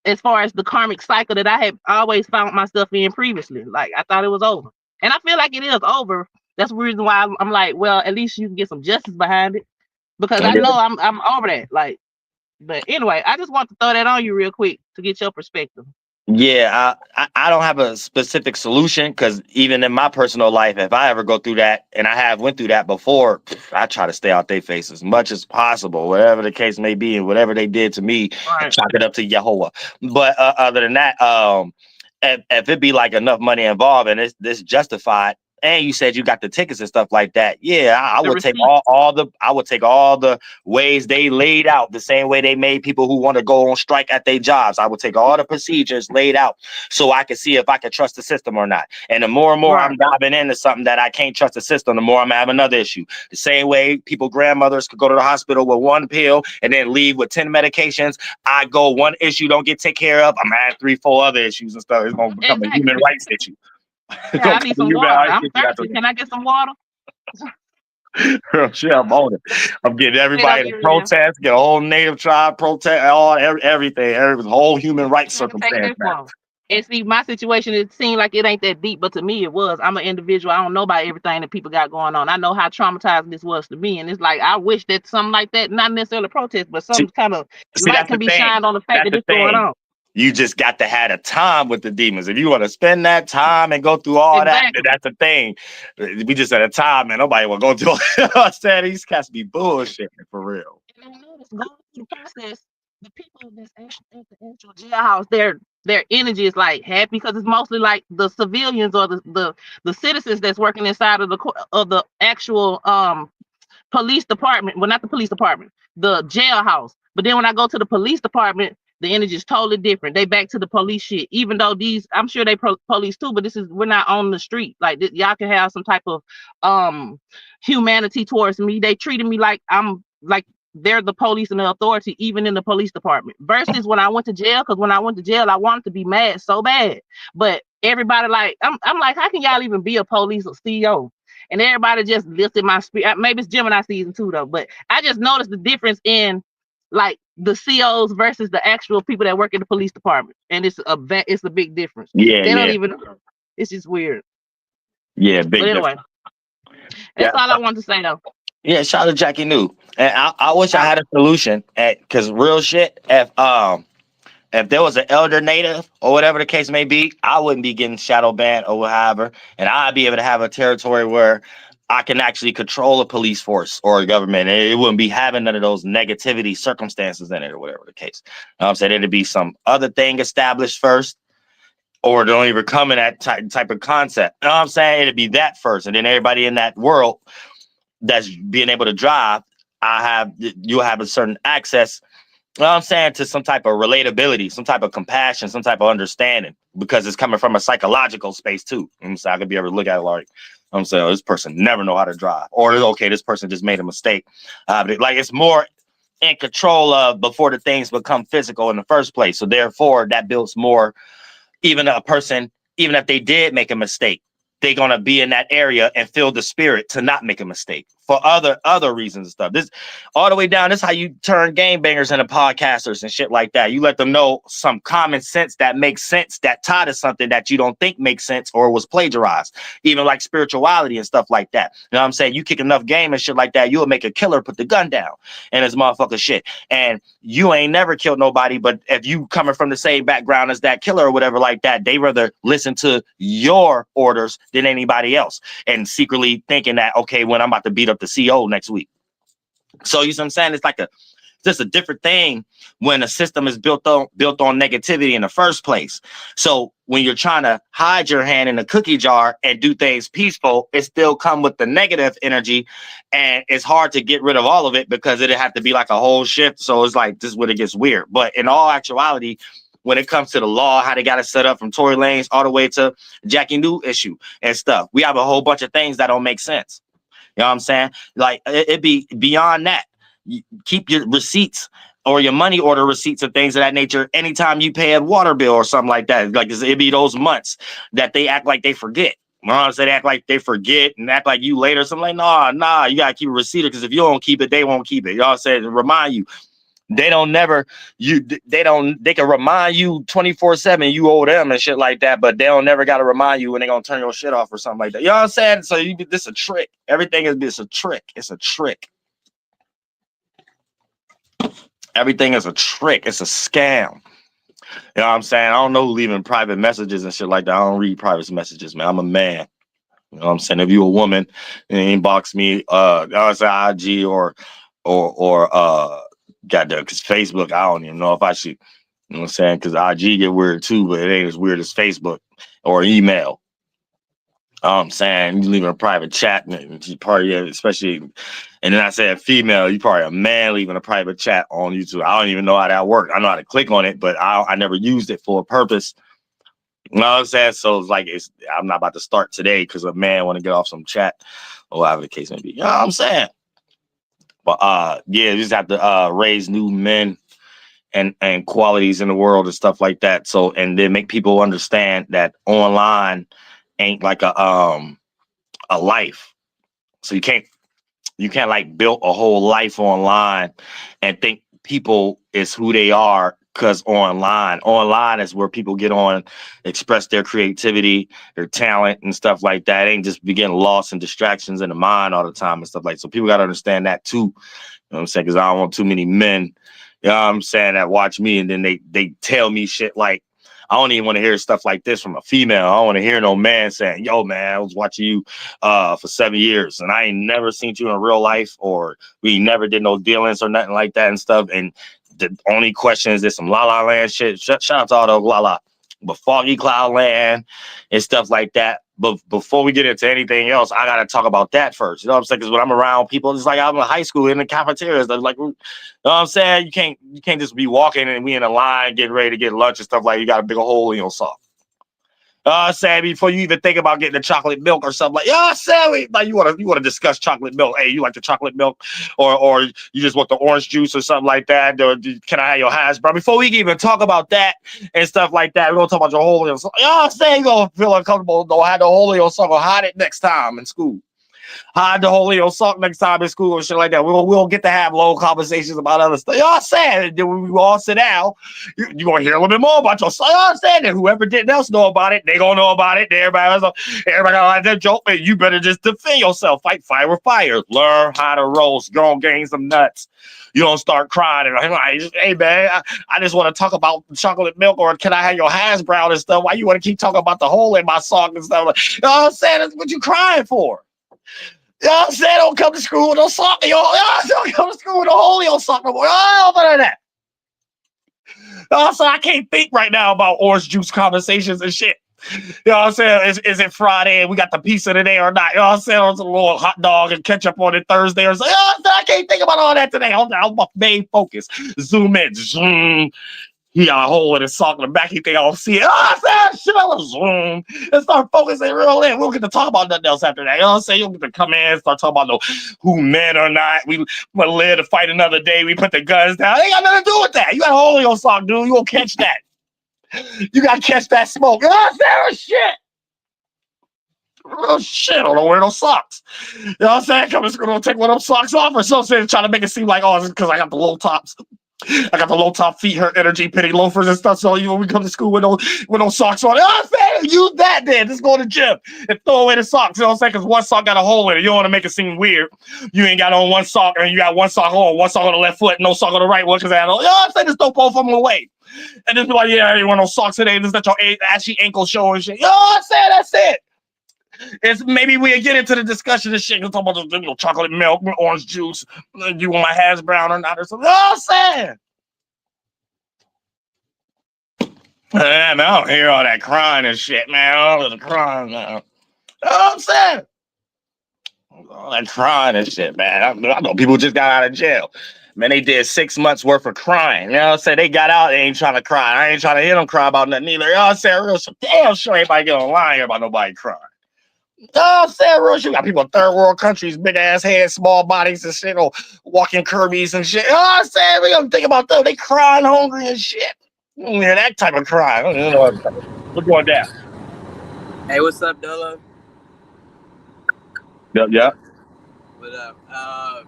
as far as the karmic cycle that I had always found myself in previously. Like I thought it was over, and I feel like it is over. That's the reason why I'm like, well, at least you can get some justice behind it, because I know I'm over that. Like, but anyway, I just want to throw that on you real quick to get your perspective. Yeah, I don't have a specific solution, because even in my personal life, if I ever go through that, and I have went through that before, I try to stay out their face as much as possible, whatever the case may be, and whatever they did to me, I Right. chalk it up to Yahlahué. But other than that, if it be like enough money involved and it's justified, and you said you got the tickets and stuff like that, yeah, I The would take receipts. all the ways they laid out, the same way they made people who want to go on strike at their jobs. I would take all the procedures laid out so I could see if I could trust the system or not. And the more and more Right. I'm diving into something that I can't trust the system, the more I'm gonna have another issue. The same way grandmothers could go to the hospital with one pill and then leave with 10 medications. I go one issue don't get taken care of, I'm gonna have 3-4 other issues and stuff. It's gonna become a human Exactly. rights issue. It's Yeah, gonna I become need a some human water. rights I'm issue after thirsty. Can I get some water? that. Shit, I'm on it. I'm getting Straight up, everybody to you real. protest, get a whole native tribe protest, everything, whole human rights Trying to take circumstance this now. one. And see, my situation, it seemed like it ain't that deep, but to me it was. I'm an individual. I don't know about everything that people got going on. I know how traumatizing this was to me. And it's like, I wish that something like that, not necessarily protest, but some kind of See, light that's can the be thing. shined on the fact That's that the it's going thing. on. You just got to have a time with the demons. If you want to spend that time and go through all that, Exactly. then that's the thing. We just at a time, and nobody will go through all that. These cats be bullshitting for real. And I noticed going through the process, the people that's actually at the actual jailhouse, their energy is like happy, because it's mostly like the civilians or the citizens that's working inside of the actual police department. Well, not the police department, the jailhouse. But then when I go to the police department, the energy is totally different. They back to the police shit. Even though these, I'm sure they police too, but we're not on the street. Like y'all can have some type of humanity towards me. They treated me like I'm like they're the police and the authority, even in the police department. Versus when I went to jail, because when I went to jail, I wanted to be mad so bad. But everybody like, I'm like, how can y'all even be a police or CEO? And everybody just lifted my spirit. Maybe it's Gemini season 2 though, but I just noticed the difference in like the COs versus the actual people that work in the police department, and it's a big difference. Yeah, They don't yeah, even. It's just weird. yeah, But big anyway, difference. that's Yeah, all I wanted to say though. yeah. Shout out to Jackie New. And I wish I Uh, had a solution, because real shit. If there was an elder native or whatever the case may be, I wouldn't be getting shadow banned or whatever, and I'd be able to have a territory where I can actually control a police force or a government, and it wouldn't be having none of those negativity circumstances in it or whatever the case. You know what I'm saying? It'd be some other thing established first, or don't even come in that type of concept. You know what I'm saying? It'd be that first, and then everybody in that world that's being able to drive, you'll have a certain access, you know what I'm saying, to some type of relatability, some type of compassion, some type of understanding, because it's coming from a psychological space too. And so I could be able to look at it like, I'm saying, oh, this person never know how to drive, or okay, this person just made a mistake. But like, it's more in control of before the things become physical in the first place. So therefore, that builds more. Even a person, even if they did make a mistake, they're gonna be in that area and feel the spirit to not make a mistake for other reasons and stuff. This all the way down. This is how you turn game bangers into podcasters and shit like that. You let them know some common sense that makes sense, that tie to something that you don't think makes sense or was plagiarized. Even like spirituality and stuff like that. You know what I'm saying? You kick enough game and shit like that, you'll make a killer put the gun down and this motherfucker shit. And you ain't never killed nobody, but if you coming from the same background as that killer or whatever like that, they rather listen to your orders than anybody else, and secretly thinking that, okay, when I'm about to beat up the CO next week. So you see what I'm saying? It's like just a different thing when a system is built on negativity in the first place. So when you're trying to hide your hand in a cookie jar and do things peaceful, it still come with the negative energy, and it's hard to get rid of all of it because it'd have to be like a whole shift. So it's like, this is when it gets weird. But in all actuality, when it comes to the law, how they got it set up from Tory Lanez all the way to Jackie New issue and stuff, we have a whole bunch of things that don't make sense. You know what I'm saying? Like, it'd be beyond that. You keep your receipts or your money order receipts and things of that nature anytime you pay a water bill or something like that. Like, it'd be those months that they act like they forget. You know what I'm saying? They act like they forget and act like you later. Something like, nah, you gotta keep a receipt, because if you don't keep it, they won't keep it. You know what I'm saying? To remind you They don't never they can remind you 24/7 you owe them and shit like that, but they don't never gotta remind you when they gonna turn your shit off or something like that. You know what I'm saying? So this a trick. Everything is this a trick. It's a trick. Everything is a trick. It's a scam. You know what I'm saying? I don't know leaving private messages and shit like that. I don't read private messages, man. I'm a man. You know what I'm saying? If you a woman and inbox me, I say IG or goddamn, because Facebook, I don't even know if I should, you know what I'm saying? Because IG get weird too, but it ain't as weird as Facebook or email. I'm saying you leaving a private chat and you probably, especially, and then I said female, you probably a man leaving a private chat on YouTube. I don't even know how that works. I know how to click on it, but I never used it for a purpose. You know what I'm saying? So it's like I'm not about to start today because a man want to get off some chat or whatever the case may be. You know what I'm saying? But yeah, you just have to raise new men and qualities in the world and stuff like that. So and then make people understand that online ain't like a life. So you can't like build a whole life online and think people is who they are because online is where people get on, express their creativity, their talent and stuff like that. It ain't just be getting lost in distractions in the mind all the time and stuff like that. So people got to understand that too. You know what I'm saying? Because I don't want too many men, you know what I'm saying, that watch me and then they tell me shit like, I don't even want to hear stuff like this from a female. I don't want to hear no man saying, yo, man, I was watching you for 7 years and I ain't never seen you in real life or we never did no dealings or nothing like that and stuff. And the only question is this some La La Land shit. Shout out to all the La La. But Foggy Cloud Land and stuff like that. But before we get into anything else, I got to talk about that first. You know what I'm saying? Because when I'm around people, it's like I'm in high school in the cafeterias. They're like, you know what I'm saying? You can't just be walking and we in a line getting ready to get lunch and stuff like you got a big hole in your sock. Saying before you even think about getting the chocolate milk or something like, Sammy, like you want to discuss chocolate milk. Hey, you like the chocolate milk or you just want the orange juice or something like that? Or can I have your hash brown? Before we can even talk about that and stuff like that, we're gonna talk about your hole in your sock. You gonna feel uncomfortable. Don't have the hole in your sock or hide it next time in school. Hide the hole in your sock next time in school or shit like that. We'll get to have long conversations about other stuff. You know what I'm saying? Then when we all sit down, you're going to hear a little bit more about your sock. You know what I'm saying? And whoever didn't else know about it, they going to know about it. Everybody going to like that joke. Man, you better just defend yourself. Fight fire with fire. Learn how to roast. Go and gain some nuts. You don't start crying and like, hey man, I just want to talk about chocolate milk or can I have your hash brown and stuff? Why you want to keep talking about the hole in my sock and stuff? Like, you know what I'm saying? That's what you crying for. You know what I'm saying? Don't come to school with no sock. Don't come to school with a hole in your sock no more. Over that. Also, I can't think right now about orange juice conversations and shit. You know what I'm saying? Is it Friday and we got the pizza today or not? You know what I'm saying? It's a little hot dog and ketchup on it Thursday or something. I can't think about all that today. I'm my main focus. Zoom in. Zoom. He got a hole in his sock in the back. He think I'll see it. Shit, I was zoom and start focusing real in. We'll get to talk about nothing else after that. You know what I'm saying? You'll get to come in and start talking about who men or not. We live to fight another day. We put the guns down. It ain't got nothing to do with that. You got a hole in your sock, dude. You gonna catch that. You gotta catch that smoke. You know what I'm saying? Shit. Real shit. I don't wear no socks. You know what I'm saying? Come to school, don't take one of them socks off or something. Trying to make it seem like, it's because I got the low tops. I got the low top feet, hurt energy, penny loafers and stuff. So when we come to school with no socks on, use that then. Just go to the gym and throw away the socks. You know what I'm saying? Because one sock got a hole in it. You don't want to make it seem weird. You ain't got on one sock and you got one sock on the left foot, no sock on the right one because I had on. You know what I'm saying? Just throw both of them away. And just be like, I ain't want no socks today. Just let your ashy ankle show and shit. You know what I'm saying? That's it. It's maybe we'll get into the discussion and shit. We'll talk about the chocolate milk, orange juice. You want my hash brown or not or something. You know what I'm saying? Man, I don't hear all that crying and shit, man. All of the crying now. You know what I'm saying? All that crying and shit, man. I know people just got out of jail. Man, they did 6 months worth of crying. You know what I'm saying? They got out, they ain't trying to cry. I ain't trying to hear them cry about nothing either. You know what I'm saying? Real shit. Damn sure everybody get online here about nobody crying. You know what I'm saying? Real shit. You got people in third world countries, big ass heads, small bodies and shit, or walking Kirby's and shit. You know what I'm saying? We don't think about them. They crying hungry and shit. You don't hear that type of cry. I don't know what's going down. Hey, what's up, Dolo? Yep. What up?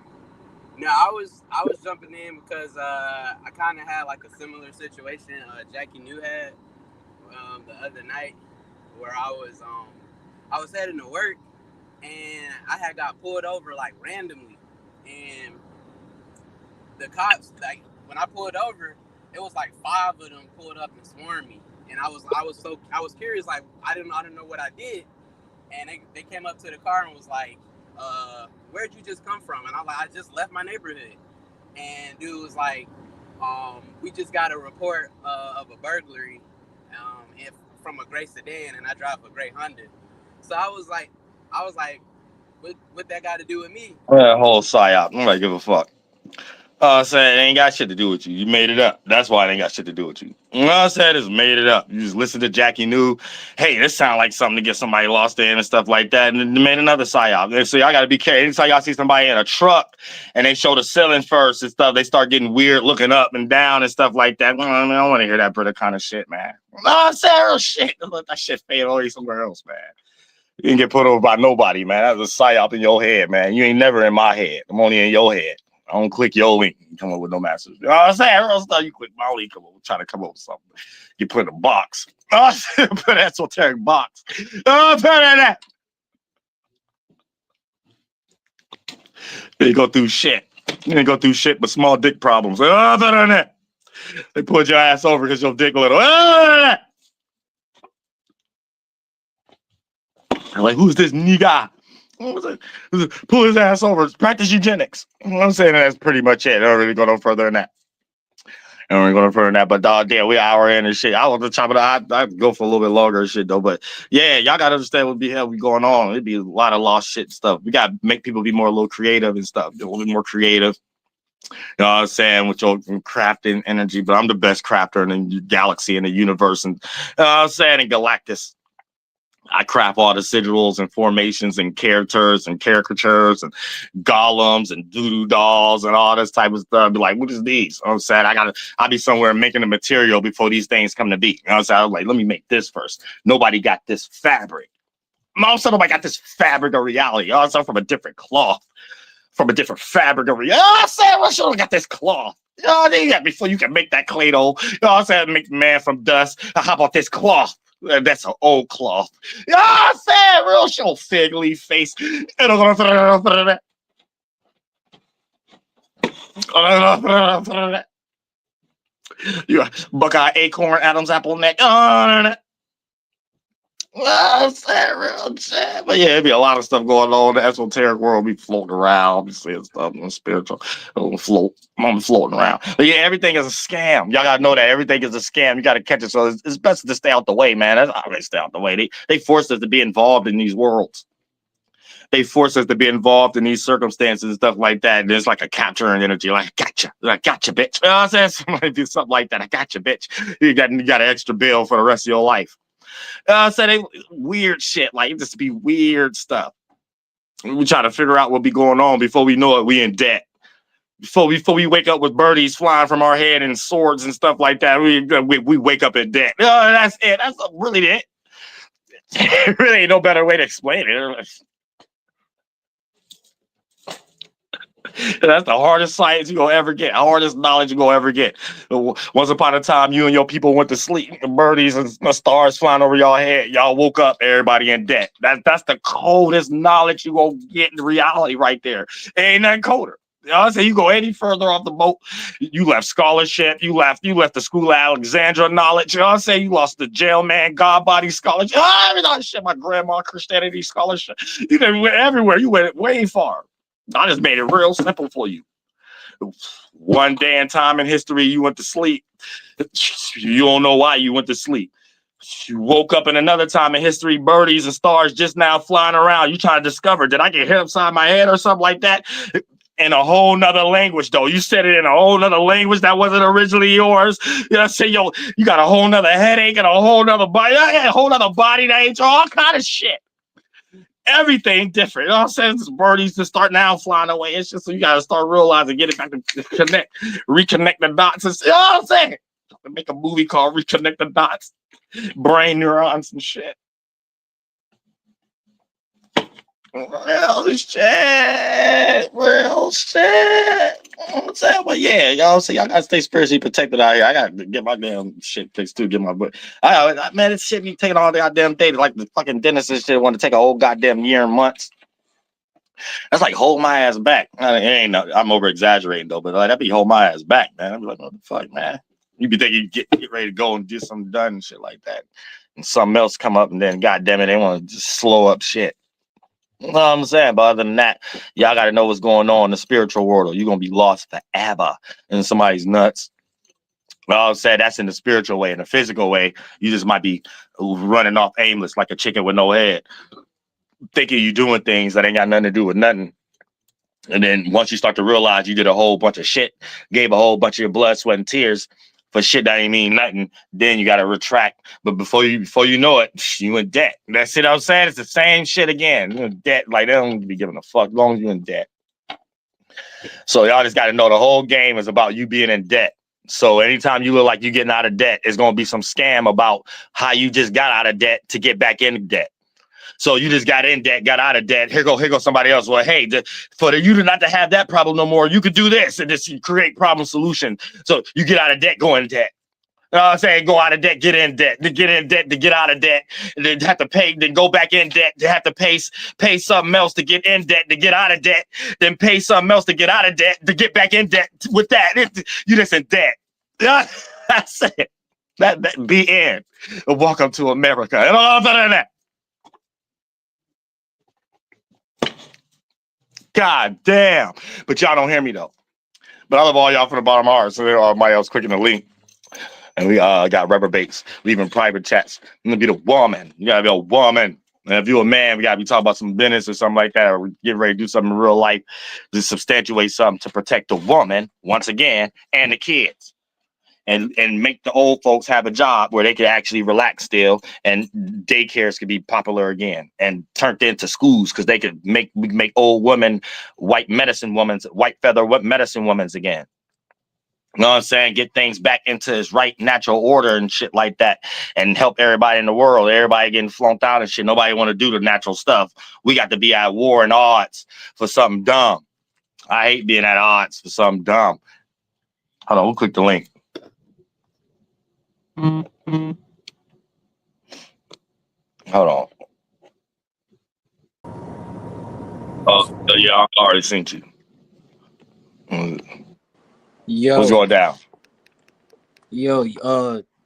No, I was jumping in because I kind of had like a similar situation Jackie New had the other night where I was heading to work and I had got pulled over like randomly, and the cops, like when I pulled over, it was like 5 of them pulled up and swarmed me, and I was curious, like I didn't know what I did, and they came up to the car and was like, where'd you just come from? And I'm like, I just left my neighborhood. And dude was like, we just got a report of a burglary from a gray sedan, and I drive a gray Honda. So I was like, what that got to do with me? That whole psyop. Nobody give a fuck. I said it ain't got shit to do with you. You made it up. That's why it ain't got shit to do with you. All I said is made it up. You just listen to Jackie New. Hey, this sound like something to get somebody lost in and stuff like that. And then made another psyop. So y'all got to be careful. Anytime y'all see somebody in a truck and they show the ceiling first and stuff, they start getting weird, looking up and down and stuff like that. I don't want to hear that brother kind of shit, man. No, I said real shit. Let that shit fade away somewhere else, man. You didn't get put over by nobody, man. That was a psyop in your head, man. You ain't never in my head. I'm only in your head. I don't click your link and come up with no message. You know what I'm saying? Real stuff, you click my link, try to come up with something. You put in a box. Put an esoteric box. Put in that. You go through shit. You didn't go through shit but small dick problems. Put in that. They pulled your ass over because your dick a little. Like, who's this nigga? Pull his ass over. Practice eugenics. I'm saying that's pretty much it. I don't really go no further than that. But damn, we hour in and shit. I want to chop it out. I'd go for a little bit longer and shit though. But yeah, y'all gotta understand what the hell be going on. It'd be a lot of lost shit and stuff. We gotta make people be more a little creative and stuff. A little bit more creative. You know what I'm saying? With your crafting energy. But I'm the best crafter in the galaxy and the universe. And you know what I'm saying? In Galactus. I craft all the sigils and formations and characters and caricatures and golems and doodoo dolls and all this type of stuff. Be like, what is these? You know what I'm saying? I'll be somewhere making the material before these things come to be. You know what I'm saying? I was like, let me make this first. Nobody got this fabric. Also, nobody got this fabric of reality. Also from a different cloth, from a different fabric of reality. Oh, I'm saying, well, sure, got this cloth. You know, before you can make that clay dough. You know what I'm saying? Make the man from dust. How about this cloth? That's an old cloth. Yeah, I said real show fig leaf face. You Buckeye acorn, Adam's apple neck. Well, sad, real sad. But yeah, it'd be a lot of stuff going on. The esoteric world be floating around. Be seeing stuff in the spiritual. I'm floating around. But yeah, everything is a scam. Y'all gotta know that everything is a scam. You gotta catch it. So it's best to stay out the way, man. That's how they stay out the way. They forced us to be involved in these worlds. They force us to be involved in these circumstances and stuff like that. And there's like a capturing energy, like I gotcha, bitch. You know what I'm saying? Somebody do something like that. I gotcha, bitch. You got an extra bill for the rest of your life. They weird shit, like just be weird stuff. We try to figure out what be going on before we know it. We in debt. Before we wake up with birdies flying from our head and swords and stuff like that, we wake up in debt. That's it. That's really it. There really ain't no better way to explain it. That's the hardest science you gonna ever get, hardest knowledge you gonna ever get. Once upon a time, you and your people went to sleep, and birdies and stars flying over your head. Y'all woke up, everybody in debt. That's the coldest knowledge you gonna get in reality right there. Ain't nothing colder. You know what I'm saying? You go any further off the boat, you left scholarship, you left the school of Alexandria knowledge. You know what I'm saying? You lost the jailman, God body scholarship. Shit, my grandma Christianity scholarship. You went everywhere. You went way far. I just made it real simple for you. One day in time in history, you went to sleep. You don't know why you went to sleep. You woke up in another time in history, birdies and stars just now flying around. You trying to discover, did I get hit upside my head or something like that? In a whole nother language, though. You said it in a whole nother language that wasn't originally yours. You know, I say, yo, you got a whole nother headache and a whole nother body. A whole nother body that ain't all kind of shit. Everything different. You know what I'm saying? This birdies just start now flying away. It's just so you gotta start realizing, get it back to reconnect the dots. You know what I'm saying? Make a movie called Reconnect the Dots. Brain neurons and shit. Real shit. Real shit. I'm saying, but yeah, y'all see, I gotta stay spiritually protected out here. I gotta get my damn shit fixed too. Get my butt. Man, this shit be taking all the goddamn day. Like the fucking dentist and shit want to take a whole goddamn year and months. That's like hold my ass back. I'm over exaggerating though, but like that be hold my ass back, man. I be like, what the fuck, man? You be thinking you get ready to go and do something done and shit like that, and something else come up, and then goddamn it, they want to just slow up shit. You know what I'm saying? But other than that, y'all got to know what's going on in the spiritual world, or you're gonna be lost forever in somebody's nuts. Well, I'm saying that's in the spiritual way. In the physical way, you just might be running off aimless like a chicken with no head, thinking you're doing things that ain't got nothing to do with nothing. And then once you start to realize you did a whole bunch of shit, gave a whole bunch of your blood, sweat, and tears for shit that ain't mean nothing, then you got to retract. But before you know it, you in debt. That's it. I'm saying it's the same shit again. You in debt. Like they don't be giving a fuck as long as you in debt. So y'all just got to know the whole game is about you being in debt. So anytime you look like you're getting out of debt, it's gonna be some scam about how you just got out of debt to get back in debt. So you just got in debt, got out of debt. Here go somebody else. Well, hey, for you not to have that problem no more, you could do this and just create problem solution. So you get out of debt, go in debt. You know what I'm saying? Go out of debt, get in debt, to get in debt, to get out of debt, and then have to pay, then go back in debt, to have to pay something else to get in debt, to get out of debt, then pay something else to get out of debt, to get back in debt with that. You just in debt. That's it. That be in. Welcome to America. And all better than that. God damn. But y'all don't hear me though. But I love all y'all from the bottom of my heart. So everybody else clicking the link. And we got rubber baits, leaving private chats. I'm gonna be the woman. You gotta be a woman. And if you're a man, we gotta be talking about some business or something like that, or we get ready to do something in real life to substantiate something to protect the woman once again and the kids. And make the old folks have a job where they can actually relax still, and daycares could be popular again and turned into schools because they could make old women, white feather medicine women's again. You know what I'm saying? Get things back into its right natural order and shit like that, and help everybody in the world. Everybody getting flunked out and shit. Nobody want to do the natural stuff. We got to be at war and odds for something dumb. I hate being at odds for something dumb. Hold on, we'll click the link. Hold on. Oh, yeah, I already seen you. Yo, What's going down?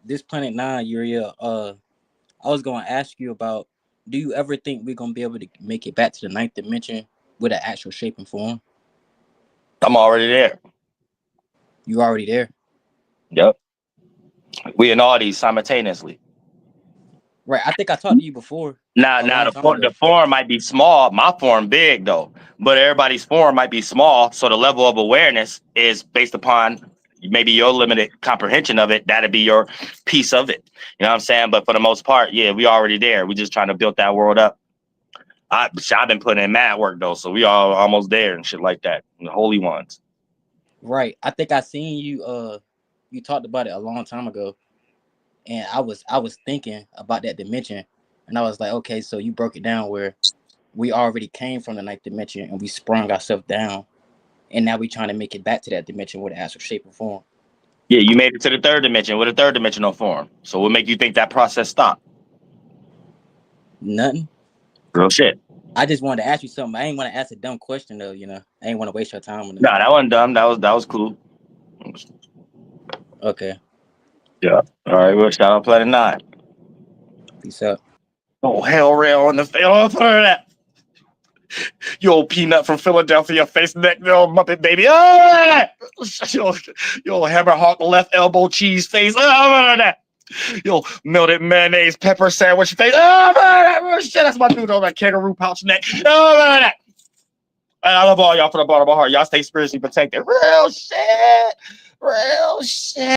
This Planet 9, Uriel, I was gonna ask you about, do you ever think we're gonna be able to make it back to the 9th dimension with an actual shape and form? I'm already there. You already there? Yep. We in all these simultaneously. Right. I think I talked to you before. Now the form might be small. My form big though, but everybody's form might be small. So the level of awareness is based upon maybe your limited comprehension of it. That'd be your piece of it. You know what I'm saying? But for the most part, yeah, we already there. We just trying to build that world up. I've been putting in mad work though, so we all almost there and shit like that. The holy ones. Right. I think I seen you. You talked about it a long time ago, and I was thinking about that dimension, and I was like, okay, so you broke it down where we already came from the 9th dimension and we sprung ourselves down, and now we trying to make it back to that dimension with an actual shape and form. Yeah, you made it to the 3rd dimension with a 3rd dimensional form. So what make you think that process stopped? Nothing. Real shit. I just wanted to ask you something. I ain't want to ask a dumb question though. I ain't want to waste your time on it. Nah, that wasn't dumb. That was cool. Okay. Yeah. All right. Well, shout out Planet 9. Peace out. Oh, hell rail in the face. Oh, for that. You old peanut from Philadelphia, face neck, you old Muppet baby. Oh, you old hammer hawk left elbow cheese face. Oh, that. Yo, melted mayonnaise pepper sandwich face. Oh, shit, that's my dude on that kangaroo pouch neck. Oh, that. I love all y'all from the bottom of my heart. Y'all stay spiritually protected. Real shit. Real shit.